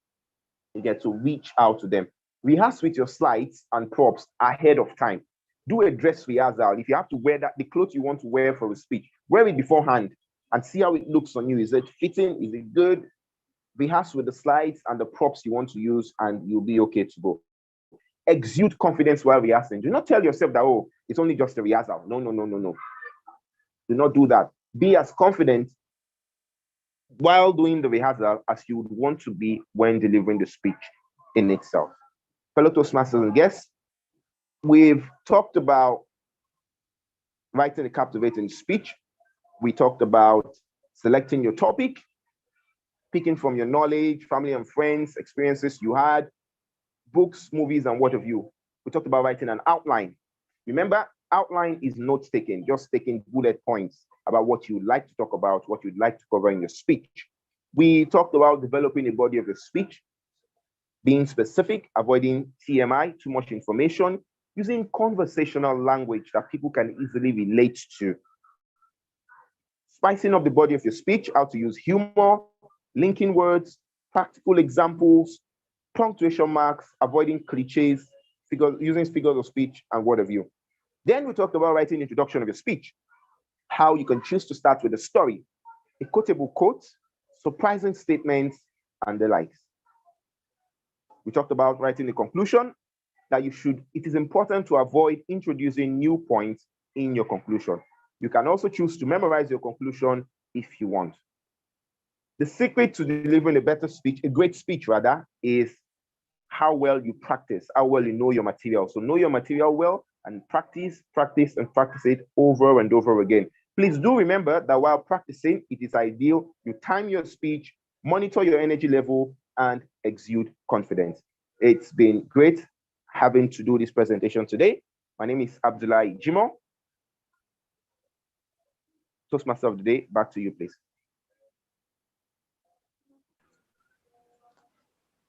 You get to reach out to them. Rehearse with your slides and props ahead of time. Do a dress rehearsal. If you have to wear the clothes you want to wear for a speech, wear it beforehand and see how it looks on you. Is it fitting? Is it good? Rehearse with the slides and the props you want to use, and you'll be okay to go. Exude confidence while rehearsing. Do not tell yourself that, oh, it's only just a rehearsal. No. Do not do that. Be as confident while doing the rehearsal as you would want to be when delivering the speech in itself. Fellow Toastmasters and guests, we've talked about writing a captivating speech. We talked about selecting your topic, picking from your knowledge, family and friends, experiences you had, books, movies, and what have you. We talked about writing an outline. Remember, outline is note taking, just taking bullet points about what you'd like to talk about, what you'd like to cover in your speech. We talked about developing a body of your speech, being specific, avoiding TMI, too much information, using conversational language that people can easily relate to. Spicing up the body of your speech, how to use humor, linking words, practical examples, punctuation marks, avoiding cliches, using figures of speech and word of view. Then we talked about writing introduction of your speech, how you can choose to start with a story, a quotable quote, surprising statements, and the likes. We talked about writing a conclusion, that it is important to avoid introducing new points in your conclusion. You can also choose to memorize your conclusion if you want. The secret to delivering a better speech, a great speech rather, is how well you practice, how well you know your material. So know your material well and practice it over and over again. Please do remember that while practicing, it is ideal you time your speech, monitor your energy level, and exude confidence. It's been great having to do this presentation today. My name is Abdullah Jimoh. Toastmaster of the day, back to you, please.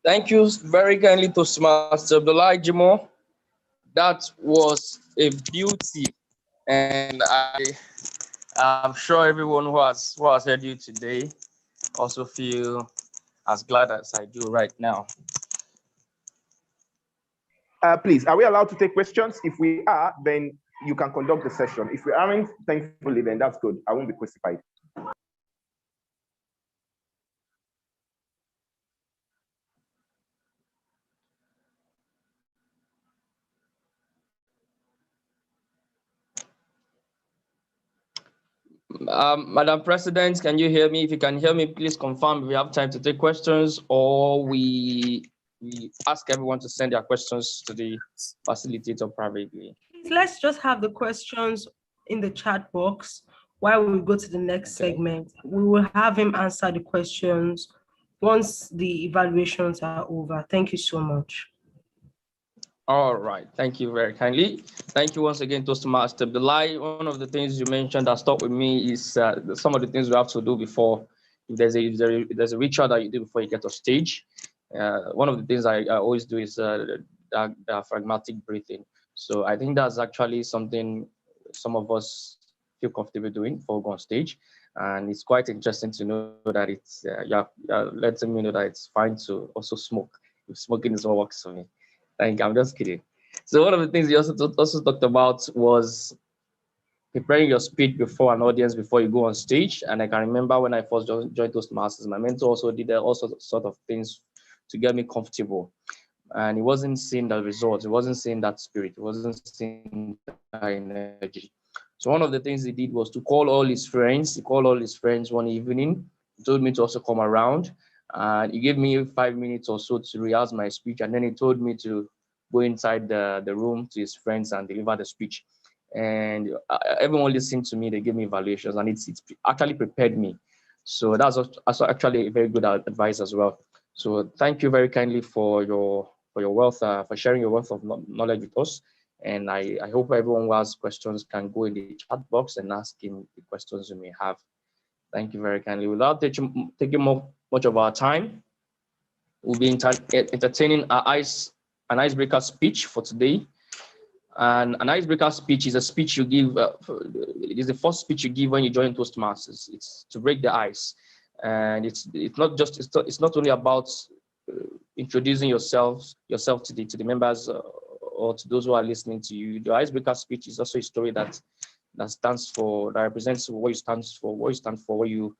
Thank you very kindly, Toastmaster Abdullah Jimoh. That was a beauty, and I'm sure everyone who has heard you today also feel as glad as I do right now. Please, are we allowed to take questions? If we are, then you can conduct the session. If we aren't, thankfully, then that's good. I won't be crucified. Madam President, can you hear me? If you can hear me, please confirm if we have time to take questions, or we ask everyone to send their questions to the facilitator privately. Let's just have the questions in the chat box while we go to the next segment. We will have him answer the questions once the evaluations are over. Thank you so much. All right, thank you very kindly. Thank you once again, Toastmaster Abdullahi. One of the things you mentioned that stuck with me is some of the things we have to do before, if there's a ritual that you do before you get off stage. One of the things I always do is diaphragmatic breathing. So I think that's actually something some of us feel comfortable doing before we go on stage. And it's quite interesting to know that it's, letting me know that it's fine to also smoke. If smoking is what works for me. I'm just kidding. So one of the things you also talked about was preparing your speech before an audience before you go on stage. And I can remember when I first joined Toastmasters, my mentor also did also sort of things to get me comfortable. And he wasn't seeing the results. He wasn't seeing that spirit. He wasn't seeing that energy. So one of the things he did was to call all his friends. He called all his friends one evening. He told me to also come around. And he gave me 5 minutes or so to rehearse my speech. And then he told me to go inside the room to his friends and deliver the speech. And everyone listened to me. They gave me evaluations, and it's actually prepared me. So that's also actually a very good advice as well. So thank you very kindly for your wealth, for sharing your wealth of knowledge with us. And I hope everyone who has questions can go in the chat box and ask him the questions you may have. Thank you very kindly. Without taking much of our time, we'll be entertaining an icebreaker speech for today. And an icebreaker speech is a speech you give. It is the first speech you give when you join Toastmasters. It's to break the ice, and it's not only about introducing yourself to the members or to those who are listening to you. The icebreaker speech is also a story that represents what you stand for,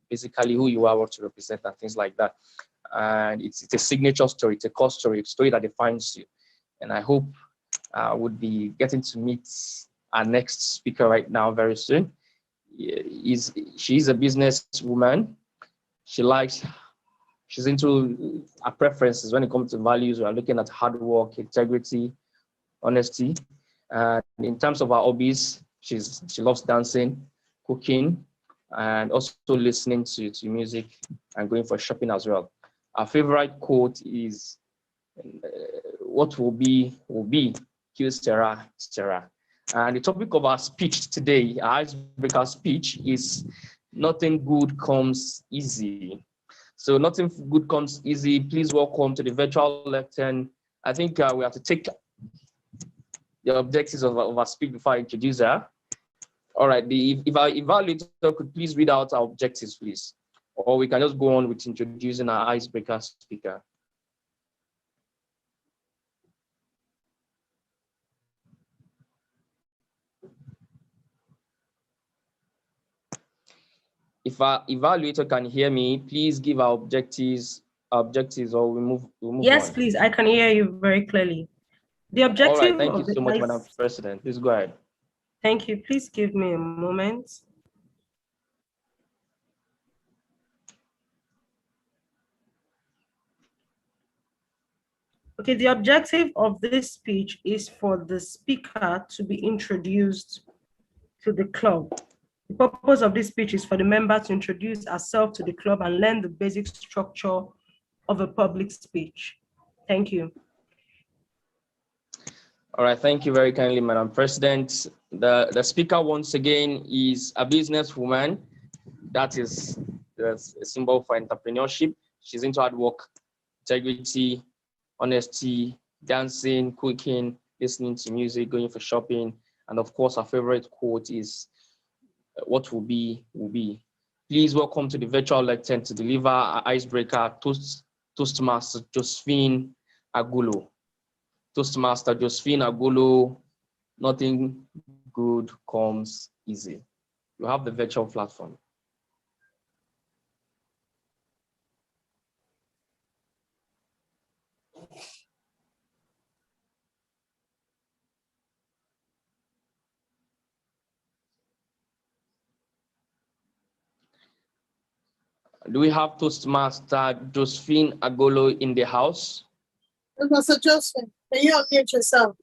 basically who you are, what you represent, and things like that. And it's a signature story, it's a core story, a story that defines you. And I hope I would be getting to meet our next speaker right now very soon. She's a businesswoman. She's into her preferences when it comes to values. We are looking at hard work, integrity, honesty. And in terms of her hobbies, she loves dancing, cooking, and also listening to music and going for shopping as well. Our favorite quote is, what will be, Q Sarah. And the topic of our speech today, our icebreaker speech, is nothing good comes easy. So nothing good comes easy. Please welcome to the virtual lectern. I think we have to take the objectives of our speech before I introduce her. All right, if our evaluator could please read out our objectives, please. Or we can just go on with introducing our icebreaker speaker. If our evaluator can hear me, please give our objectives, or we move Yes, on. please. I can hear you very clearly. The All objective right, thank you of the so much, Madam President. Please go ahead. Thank you. Please give me a moment. Okay, the objective of this speech is for the speaker to be introduced to the club. The purpose of this speech is for the member to introduce herself to the club and learn the basic structure of a public speech. Thank you. All right, thank you very kindly, Madam President. The speaker once again is a businesswoman. That is a symbol for entrepreneurship. She's into hard work, integrity, honesty, dancing, cooking, listening to music, going for shopping. And of course, our favorite quote is, what will be, will be. Please welcome to the virtual lectern to deliver our icebreaker, Toastmaster Josephine Agulo. Toastmaster Josephine Agulo, nothing good comes easy. You have the virtual platform. Do we have Toastmaster Josephine Agolo in the house? Toastmaster Josephine, can you unmute yourself?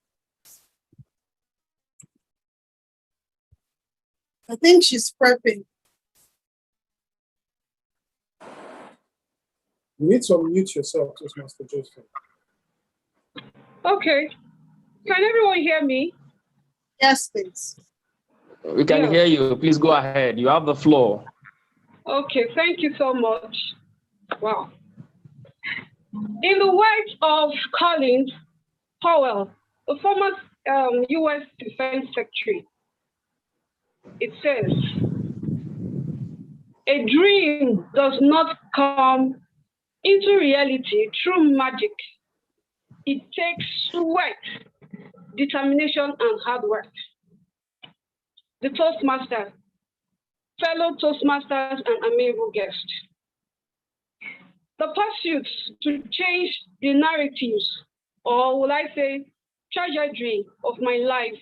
I think she's prepping. You need to unmute yourself, Toastmaster Josephine. Okay. Can everyone hear me? Yes, please. We can hear you. Please go ahead. You have the floor. Okay, thank you so much. Wow. In the words of Colin Powell, the former U.S. Defense Secretary, it says, a dream does not come into reality through magic. It takes sweat, determination, and hard work. The Toastmaster, fellow Toastmasters and amiable guests, the pursuit to change the narratives, or will I say, trajectory of my life,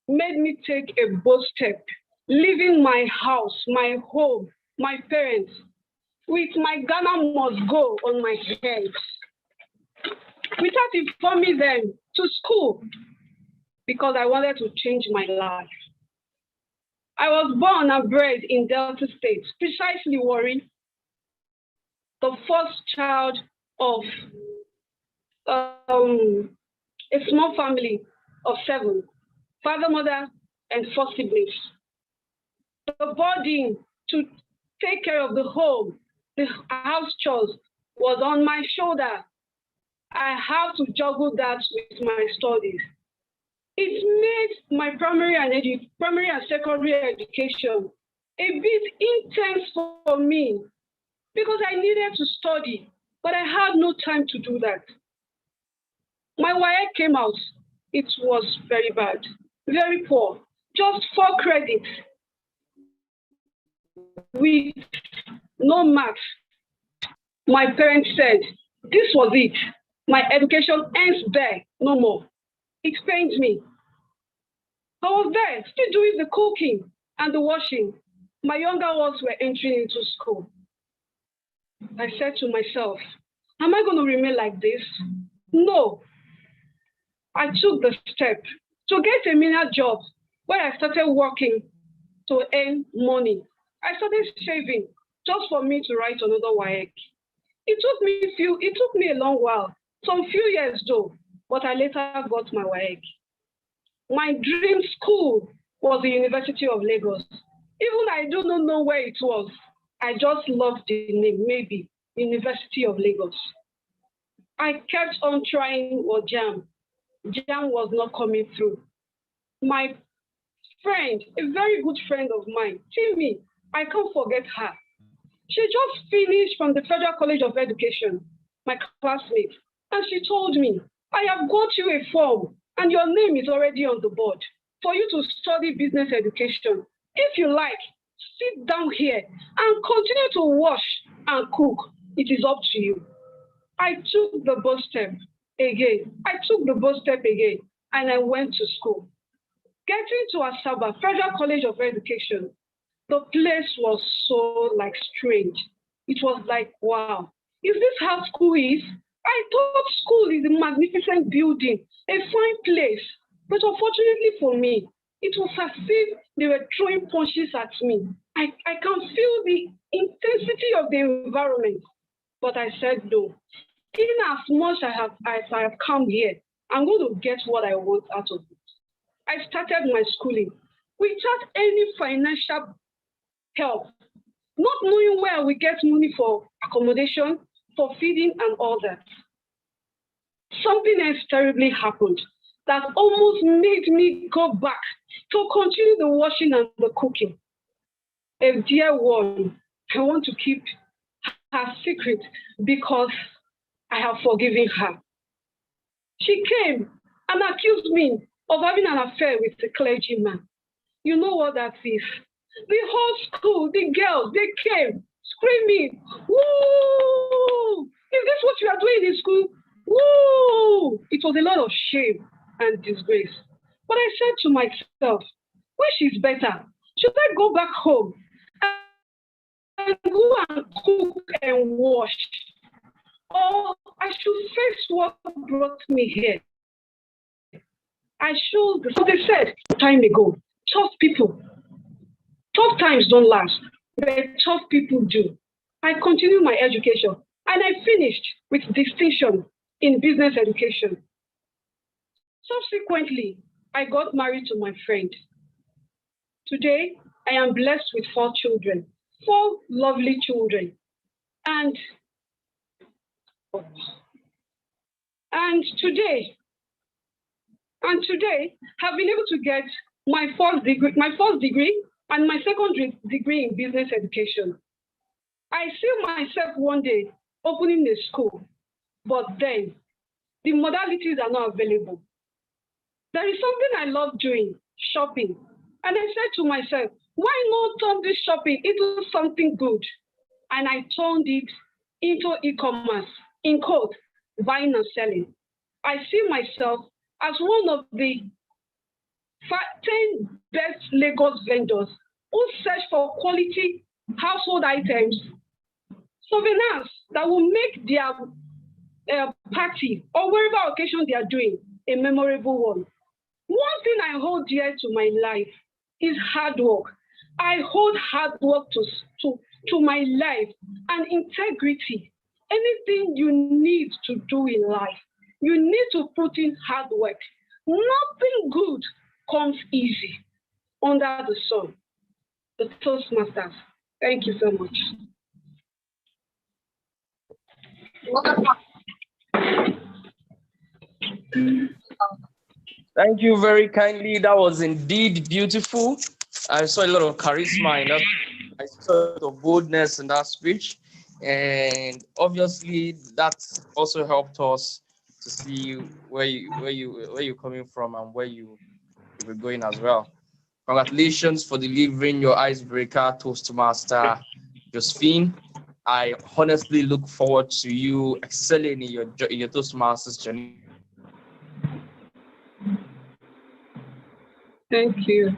made me take a bold step, leaving my house, my home, my parents, with my Ghana must go on my head, without informing them, to school, because I wanted to change my life. I was born and bred in Delta State, precisely Warri, the first child of a small family of 7, father, mother, and 4 siblings. The burden to take care of the home, the house chores, was on my shoulder. I have to juggle that with my studies. It made my primary and secondary education a bit intense for me because I needed to study, but I had no time to do that. My WAEC came out. It was very bad, very poor, just 4 credits with no marks. My parents said, this was it. My education ends there, no more. It pains me. I was there, still doing the cooking and the washing. My younger ones were entering into school. I said to myself, am I going to remain like this? No. I took the step to get a menial job where I started working to earn money. I started saving just for me to write another WAEC. It took me a long while, some few years though, but I later got my WAEC. My dream school was the University of Lagos. Even I do not know where it was. I just loved the name, maybe University of Lagos. I kept on trying for JAM. JAM was not coming through. My friend, a very good friend of mine, Timmy, I can't forget her. She just finished from the Federal College of Education, my classmate, and she told me, I have got you a form and your name is already on the board for you to study business education. If you like, sit down here and continue to wash and cook. It is up to you. I took the bus step again. And I went to school. Getting to Asaba, Federal College of Education, the place was so strange. It was like, wow, is this how school is? I thought school is a magnificent building, a fine place. But unfortunately for me, it was as if they were throwing punches at me. I can feel the intensity of the environment. But I said no. In as much as I have come here, I'm going to get what I want out of it. I started my schooling without any financial help, not knowing where we get money for accommodation, for feeding, and all that. Something else terribly happened that almost made me go back to continue the washing and the cooking. A dear one, I want to keep her secret because I have forgiven her. She came and accused me of having an affair with the clergyman. You know what that is? The whole school, the girls, they came screaming, "Woo! Is this what you are doing in school? Woo!" It was a lot of shame and disgrace. But I said to myself, which is better? Should I go back home and go and cook and wash? Or I should face what brought me here? I should, so they said time ago, tough people. Tough times don't last, but tough people do. I continued my education and I finished with distinction in business education. Subsequently, I got married to my friend. Today, I am blessed with 4 children, 4 lovely children. And today, I've been able to get my first degree and my second degree in business education. I see myself one day opening a school, but then the modalities are not available. There is something I love doing, shopping. And I said to myself, why not turn this shopping into something good? And I turned it into e-commerce, in quote, buying and selling. I see myself as one of the 10 best Lagos vendors who search for quality household items, souvenirs that will make their party or whatever occasion they are doing a memorable one. One thing I hold dear to my life is hard work. I hold hard work to my life and integrity. Anything you need to do in life, you need to put in hard work. Nothing good comes easy under the sun. The Toastmasters. Thank you so much. Thank you very kindly. That was indeed beautiful. I saw a lot of charisma in that. I saw a lot of boldness in that speech. And obviously that also helped us to see where you're coming from and where you were going as well. Congratulations for delivering your icebreaker, Toastmaster Josephine. I honestly look forward to you excelling in your Toastmasters journey. Thank you.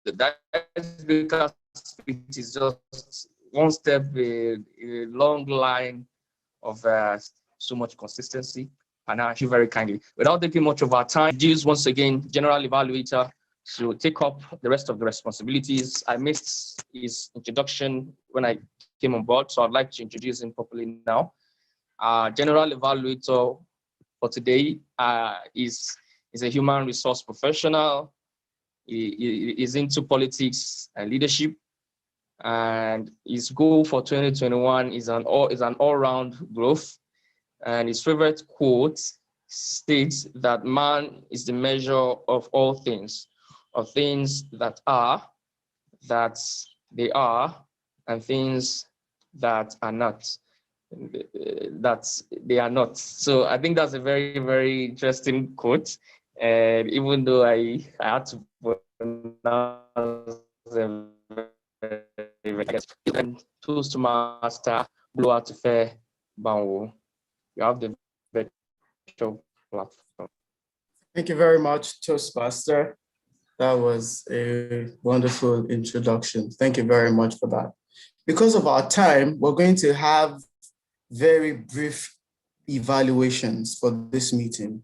The icebreaker speech is just one step, a long line of so much consistency. And I thank you very kindly. Without taking much of our time, Jules, once again, General Evaluator, to take up the rest of the responsibilities. I missed his introduction when I came on board, so I'd like to introduce him properly now. General Evaluator for today is a human resource professional. He is into politics and leadership, and his goal for 2021 is an all-round growth. And his favorite quote states that man is the measure of all things, of things that they are, and things that are not, that they are not. So I think that's a very, very interesting quote. And even though I had to pronounce them very Toastmaster, blow out to fair Banwo. You have the virtual platform. Thank you very much, Toastmaster. That was a wonderful introduction. Thank you very much for that. Because of our time, we're going to have very brief evaluations for this meeting.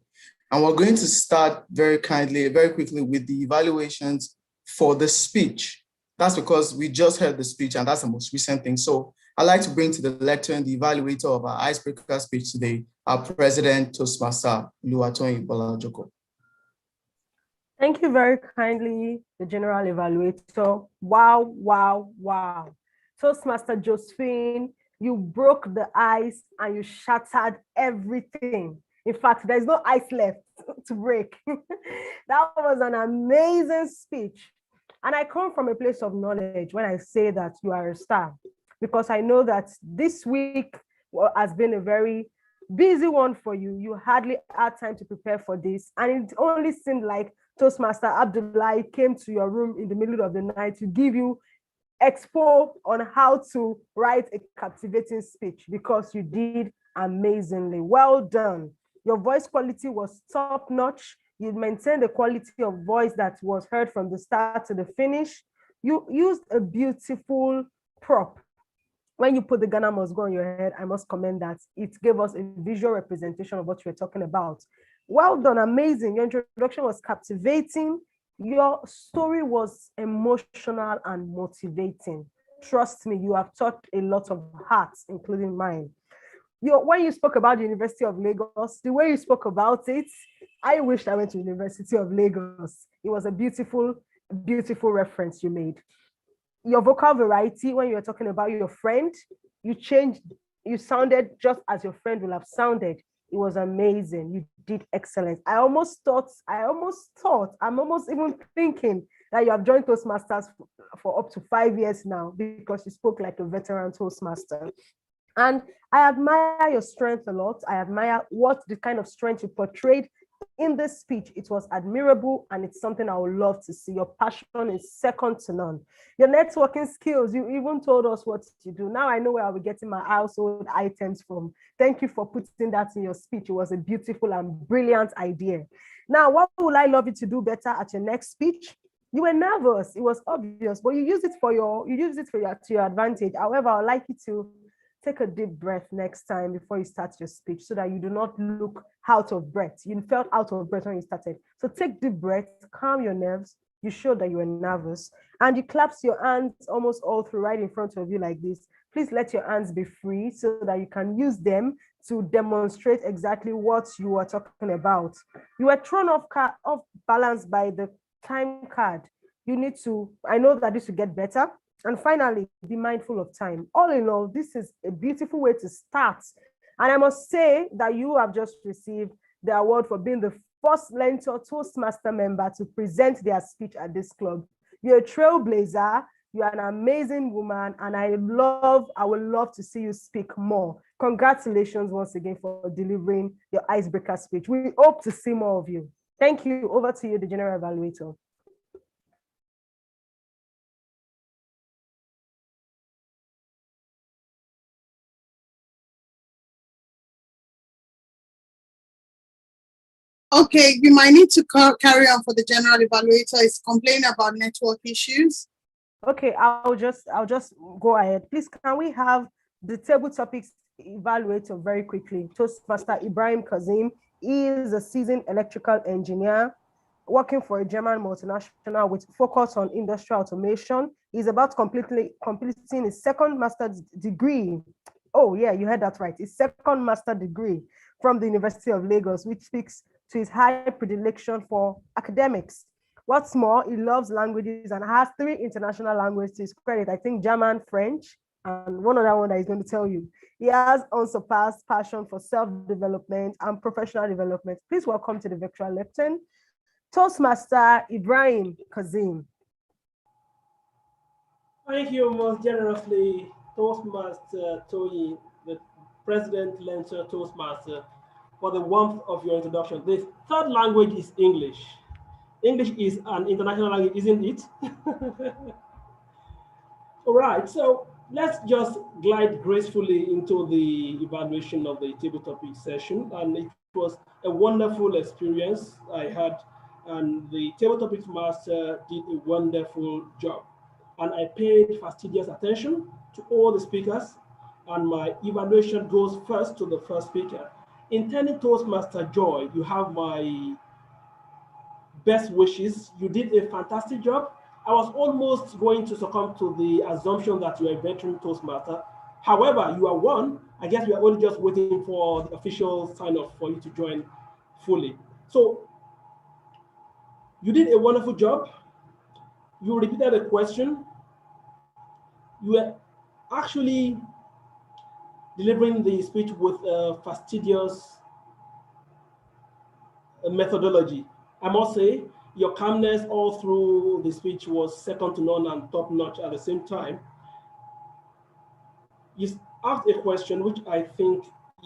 And we're going to start very quickly with the evaluations for the speech. That's because we just heard the speech and that's the most recent thing. So I'd like to bring to the lectern and the evaluator of our icebreaker speech today, our president, Toastmaster Oluwatoyin. Thank you very kindly, the general evaluator. Wow, wow, wow. Toastmaster Josephine, you broke the ice and you shattered everything. In fact, there's no ice left to break. That was an amazing speech. And I come from a place of knowledge when I say that you are a star, because I know that this week has been a very busy one for you. You hardly had time to prepare for this. And it only seemed like Toastmaster Abdullahi came to your room in the middle of the night to give you expo on how to write a captivating speech, because you did amazingly. Well done. Your voice quality was top notch. You maintained the quality of voice that was heard from the start to the finish. You used a beautiful prop. When you put the Ghana must go on your head, I must commend that. It gave us a visual representation of what you were talking about. Well done, amazing. Your introduction was captivating. Your story was emotional and motivating. Trust me, you have touched a lot of hearts, including mine. When you spoke about the University of Lagos, the way you spoke about it, I wished I went to the University of Lagos. It was a beautiful, beautiful reference you made. Your vocal variety, when you were talking about your friend, you sounded just as your friend will have sounded. It was amazing. You did excellent. I'm almost even thinking that you have joined Toastmasters for up to 5 years now, because you spoke like a veteran Toastmaster. And I admire your strength a lot. I admire the kind of strength you portrayed in this speech. It was admirable, and it's something I would love to see. Your passion is second to none. Your networking skills, you even told us what to do. Now I know where I'll be getting my household items from. Thank you for putting that in your speech. It was a beautiful and brilliant idea. Now, what would I love you to do better at your next speech? You were nervous. It was obvious, but you used it to your advantage. However, I'd like you to take a deep breath next time before you start your speech, so that you do not look out of breath. You felt out of breath when you started. So take deep breath, calm your nerves. You showed that you were nervous, and you clapped your hands almost all through right in front of you like this. Please let your hands be free so that you can use them to demonstrate exactly what you are talking about. You were thrown off balance by the time card. I know that this will get better. And finally, be mindful of time. All in all, this is a beautiful way to start. And I must say that you have just received the award for being the first Learntor Toastmaster member to present their speech at this club. You're a trailblazer, you're an amazing woman, and I would love to see you speak more. Congratulations once again for delivering your icebreaker speech. We hope to see more of you. Thank you. Over to you, the General Evaluator. Okay, you might need to carry on for the general evaluator. Is complaining about network issues. Okay, I'll just go ahead. Please, can we have the table topics evaluator very quickly? Toastmaster Ibrahim Kazim. He is a seasoned electrical engineer working for a German multinational with focus on industrial automation. He's about completing his second master's degree. Oh yeah, you heard that right. His second master degree from the University of Lagos, which speaks to his high predilection for academics. What's more, he loves languages and has 3 international languages to his credit. I think German, French, and one other one that he's going to tell you. He has unsurpassed passion for self-development and professional development. Please welcome to the virtual lectern, Toastmaster Ibrahim Kazim. Thank you most generously, Toastmaster Toyi, the President Learntor Toastmaster. for the warmth of your introduction. The third language is English. English is an international language, isn't it? All right, so let's just glide gracefully into the evaluation of the table topic session. And it was a wonderful experience I had, and the table topics master did a wonderful job. And I paid fastidious attention to all the speakers, and my evaluation goes first to the first speaker. Intending Toastmaster Joy, you have my best wishes. You did a fantastic job. I was almost going to succumb to the assumption that you are a veteran Toastmaster. However, you are one. I guess we are only just waiting for the official sign-off for you to join fully. So you did a wonderful job. You repeated a question. You were actually delivering the speech with a fastidious methodology. I must say, your calmness all through the speech was second to none and top notch at the same time. You asked a question which I think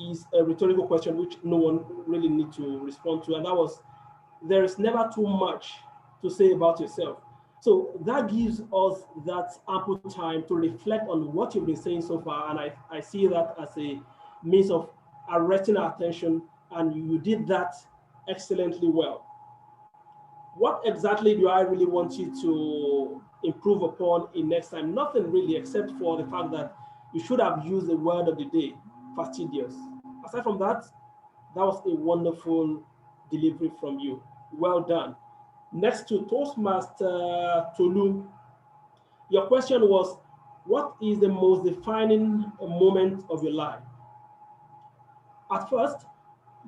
is a rhetorical question which no one really needs to respond to, and that was, there is never too much to say about yourself. So that gives us that ample time to reflect on what you've been saying so far, and I see that as a means of arresting our attention, and you did that excellently well. What exactly do I really want you to improve upon in next time? Nothing really, except for the fact that you should have used the word of the day, fastidious. Aside from that, that was a wonderful delivery from you. Well done. Next to Toastmaster Tolu, your question was, what is the most defining moment of your life? At first,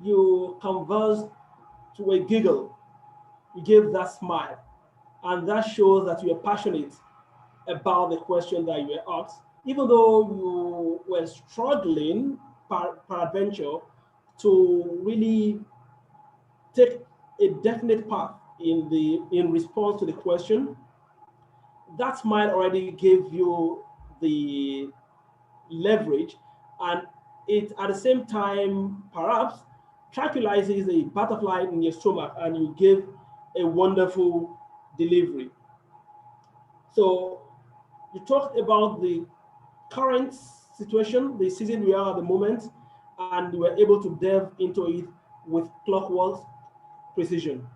you conversed to a giggle. You gave that smile, and that shows that you are passionate about the question that you were asked, even though you were struggling, peradventure, to really take a definite path in response to the question. That smile already gave you the leverage, and it at the same time perhaps tranquilizes the butterfly in your stomach, and you give a wonderful delivery. So you talked about the current situation, the season we are at the moment, and you were able to delve into it with clockwork precision.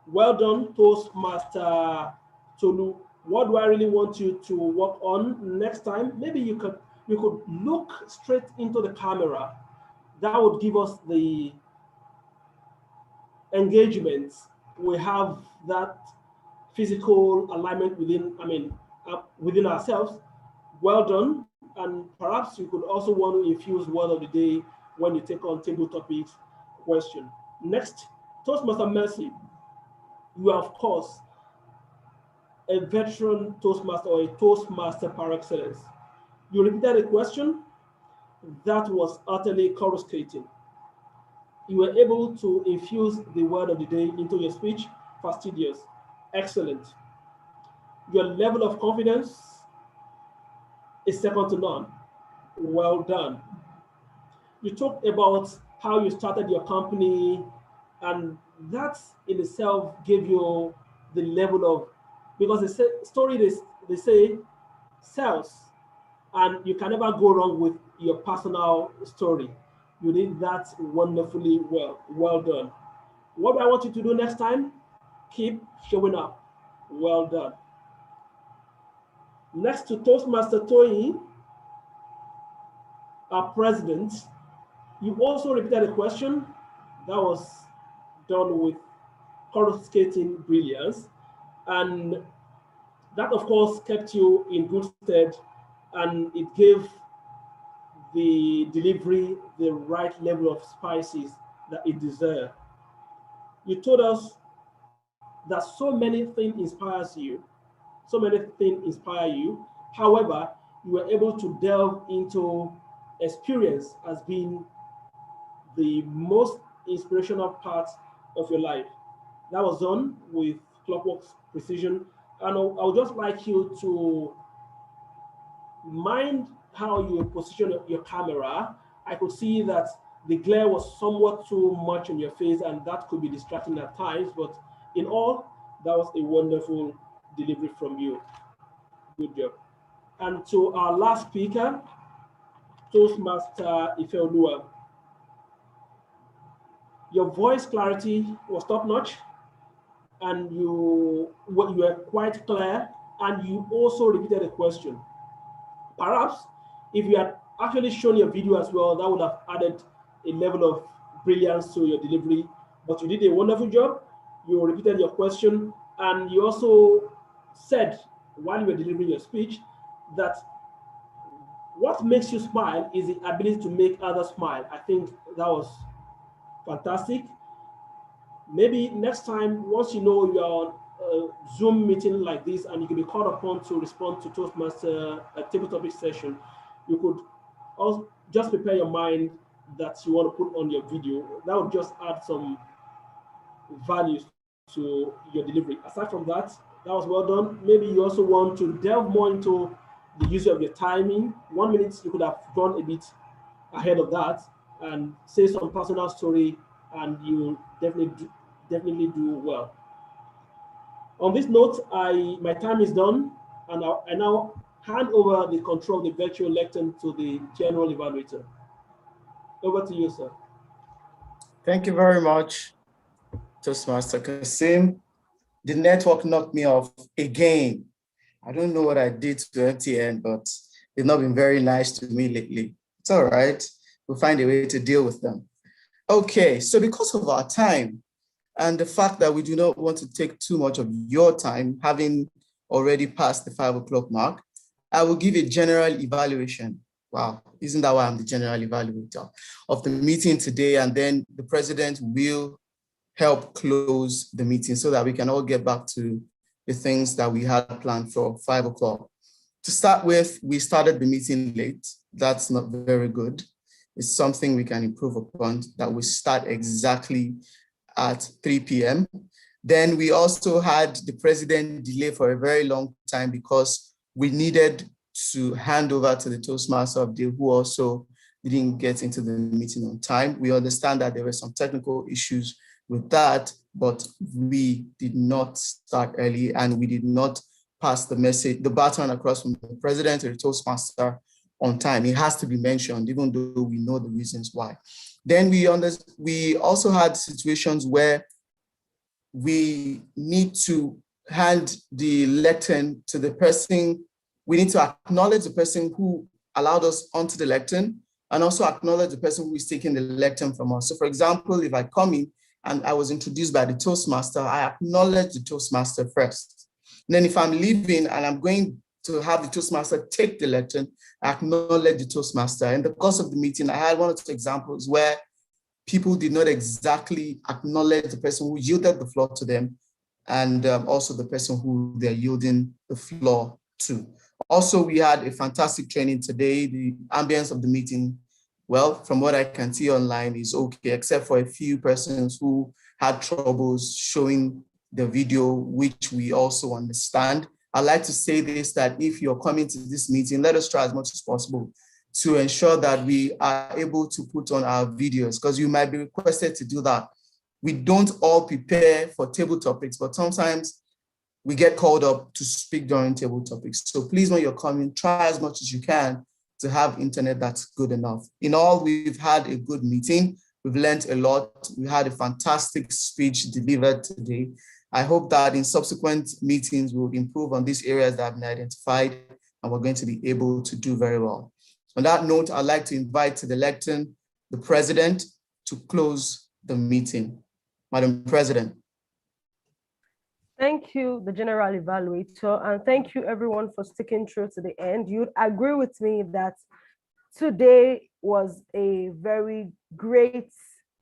Well done, Toastmaster Tolu. What do I really want you to work on next time? Maybe you could look straight into the camera. That would give us the engagement. We have that physical alignment within ourselves. Well done. And perhaps you could also want to infuse word of the day when you take on table topics question. Next, Toastmaster Mercy. You are, of course, a veteran Toastmaster or a Toastmaster par excellence. You repeated a question that was utterly coruscating. You were able to infuse the word of the day into your speech, fastidious, excellent. Your level of confidence is second to none. Well done. You talked about how you started your company, and that in itself gave you the level of, because the story they say sells, and you can never go wrong with your personal story. You did that wonderfully well. Well done. What I want you to do next time, keep showing up. Well done. Next to Toastmaster Toyin, our president, you also repeated a question that was done with coruscating brilliance. And that, of course, kept you in good stead, and it gave the delivery the right level of spices that it deserved. You told us that so many things inspires you, so many things inspire you. However, you were able to delve into experience as being the most inspirational part of your life. That was done with clockwork precision. And I would just like you to mind how you position your camera. I could see that the glare was somewhat too much on your face, and that could be distracting at times. But in all, that was a wonderful delivery from you. Good job. And to our last speaker, Toastmaster Ifeoluwa. Your voice clarity was top notch, and you were quite clear, and you also repeated a question. Perhaps if you had actually shown your video as well, that would have added a level of brilliance to your delivery. But you did a wonderful job. You repeated your question, and you also said while you were delivering your speech that what makes you smile is the ability to make others smile. I think that was fantastic. Maybe next time, once you know you're on a Zoom meeting like this and you can be called upon to respond to Toastmaster table topic session, you could also just prepare your mind that you want to put on your video. That would just add some values to your delivery. Aside from that, that was well done. Maybe you also want to delve more into the use of your timing. 1 minute, you could have gone a bit ahead of that and say some personal story, and you definitely do well. On this note, my time is done, and I now hand over the control of the virtual lectern to the general evaluator. Over to you, sir. Thank you very much, Toastmaster Kasim. The network knocked me off again. I don't know what I did to MTN, but they've not been very nice to me lately. It's all right. We'll find a way to deal with them. Okay, so because of our time and the fact that we do not want to take too much of your time, having already passed the 5 o'clock mark, I will give a general evaluation. Wow, isn't that why I'm the general evaluator of the meeting today? And then the president will help close the meeting so that we can all get back to the things that we had planned for 5 o'clock. To start with, we started the meeting late. That's not very good. It's something we can improve upon, that we start exactly at 3 p.m. Then we also had the president delay for a very long time because we needed to hand over to the Toastmaster of the day, who also didn't get into the meeting on time. We understand that there were some technical issues with that, but we did not start early and we did not pass the baton across from the president to the Toastmaster on time. It has to be mentioned, even though we know the reasons why. Then we also had situations where we need to hand the lectern to the person. We need to acknowledge the person who allowed us onto the lectern and also acknowledge the person who is taking the lectern from us. So for example, if I come in and I was introduced by the Toastmaster, I acknowledge the Toastmaster first. And then if I'm leaving and I'm going to have the Toastmaster take the lectern, I acknowledge the Toastmaster. In the course of the meeting, I had one or two examples where people did not exactly acknowledge the person who yielded the floor to them and also the person who they're yielding the floor to. Also, we had a fantastic training today. The ambience of the meeting, well, from what I can see online, is okay, except for a few persons who had troubles showing the video, which we also understand. I'd like to say this, that if you're coming to this meeting, let us try as much as possible to ensure that we are able to put on our videos, because you might be requested to do that. We don't all prepare for table topics, but sometimes we get called up to speak during table topics. So please, when you're coming, try as much as you can to have internet that's good enough. In all, we've had a good meeting. We've learned a lot. We had a fantastic speech delivered today. I hope that in subsequent meetings, we'll improve on these areas that have been identified, and we're going to be able to do very well. On that note, I'd like to invite to the lectern, the president, to close the meeting. Madam President. Thank you, the general evaluator, and thank you everyone for sticking through to the end. You'd agree with me that today was a very great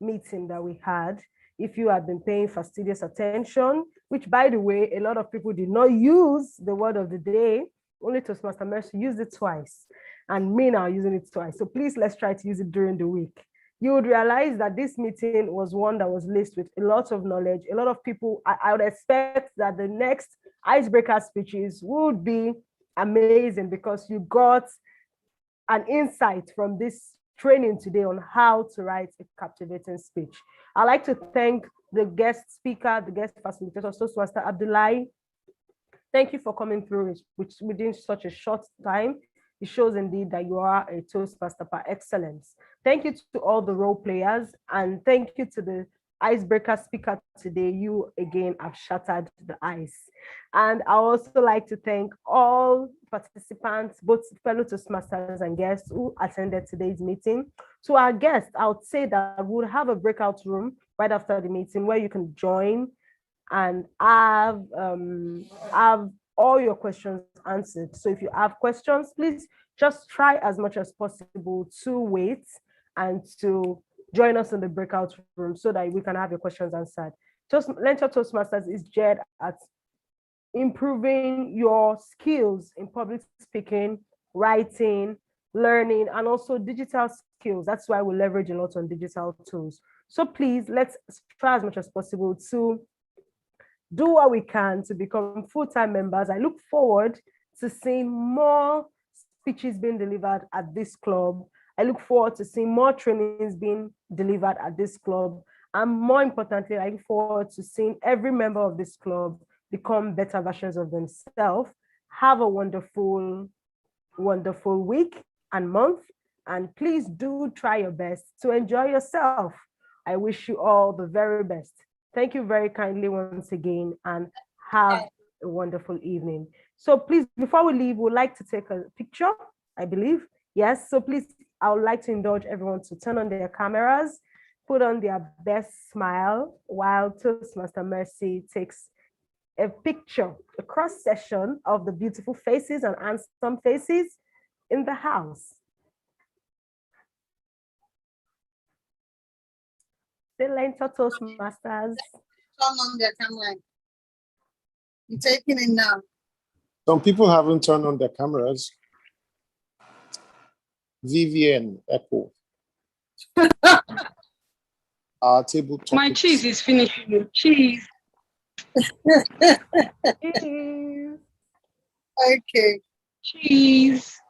meeting that we had. If you have been paying fastidious attention, which by the way, a lot of people did not use the word of the day, only Toastmaster Mercy used it twice, and me now using it twice. So please, let's try to use it during the week. You would realize that this meeting was one that was laced with a lot of knowledge. A lot of people, I would expect that the next icebreaker speeches would be amazing because you got an insight from this training today on how to write a captivating speech. I'd like to thank the guest speaker, the guest facilitator, Toastmaster Abdullahi. Thank you for coming through within such a short time. It shows indeed that you are a Toastmaster par excellence. Thank you to all the role players, and thank you to the icebreaker speaker today. You again have shattered the ice. And I also like to thank all participants, both fellow Toastmasters and guests who attended today's meeting. To our guests, I would say that we'll have a breakout room right after the meeting where you can join and have all your questions answered. So if you have questions, please just try as much as possible to wait and to join us in the breakout room so that we can have your questions answered. Learntor Toastmasters is geared at improving your skills in public speaking, writing, learning, and also digital skills. That's why we leverage a lot on digital tools. So please, let's try as much as possible to do what we can to become full-time members. I look forward to seeing more speeches being delivered at this club. I look forward to seeing more trainings being delivered at this club. And more importantly, I look forward to seeing every member of this club become better versions of themselves. Have a wonderful, wonderful week and month. And please do try your best to enjoy yourself. I wish you all the very best. Thank you very kindly once again, and have a wonderful evening. So please, before we leave, we'd like to take a picture, I believe. Yes, so please, I would like to indulge everyone to turn on their cameras, put on their best smile while Toastmaster Mercy takes a picture, a cross section of the beautiful faces and handsome faces in the house. The Learntor Toastmasters. Turn on their camera. You're taking it now. Some people haven't turned on their cameras. Vivian Echo. Our table topics. My cheese is finishing. Cheese. Cheese. Okay. Cheese.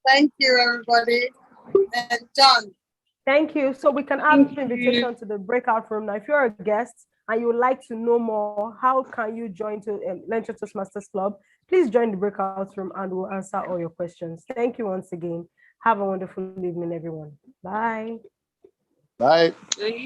Thank you, everybody. And John. Thank you. So we can have an invitation to the breakout room. Now, if you're a guest and you would like to know more, how can you join to Learntor Toastmasters Club? Please join the breakout room and we'll answer all your questions. Thank you once again. Have a wonderful evening, everyone. Bye. Bye.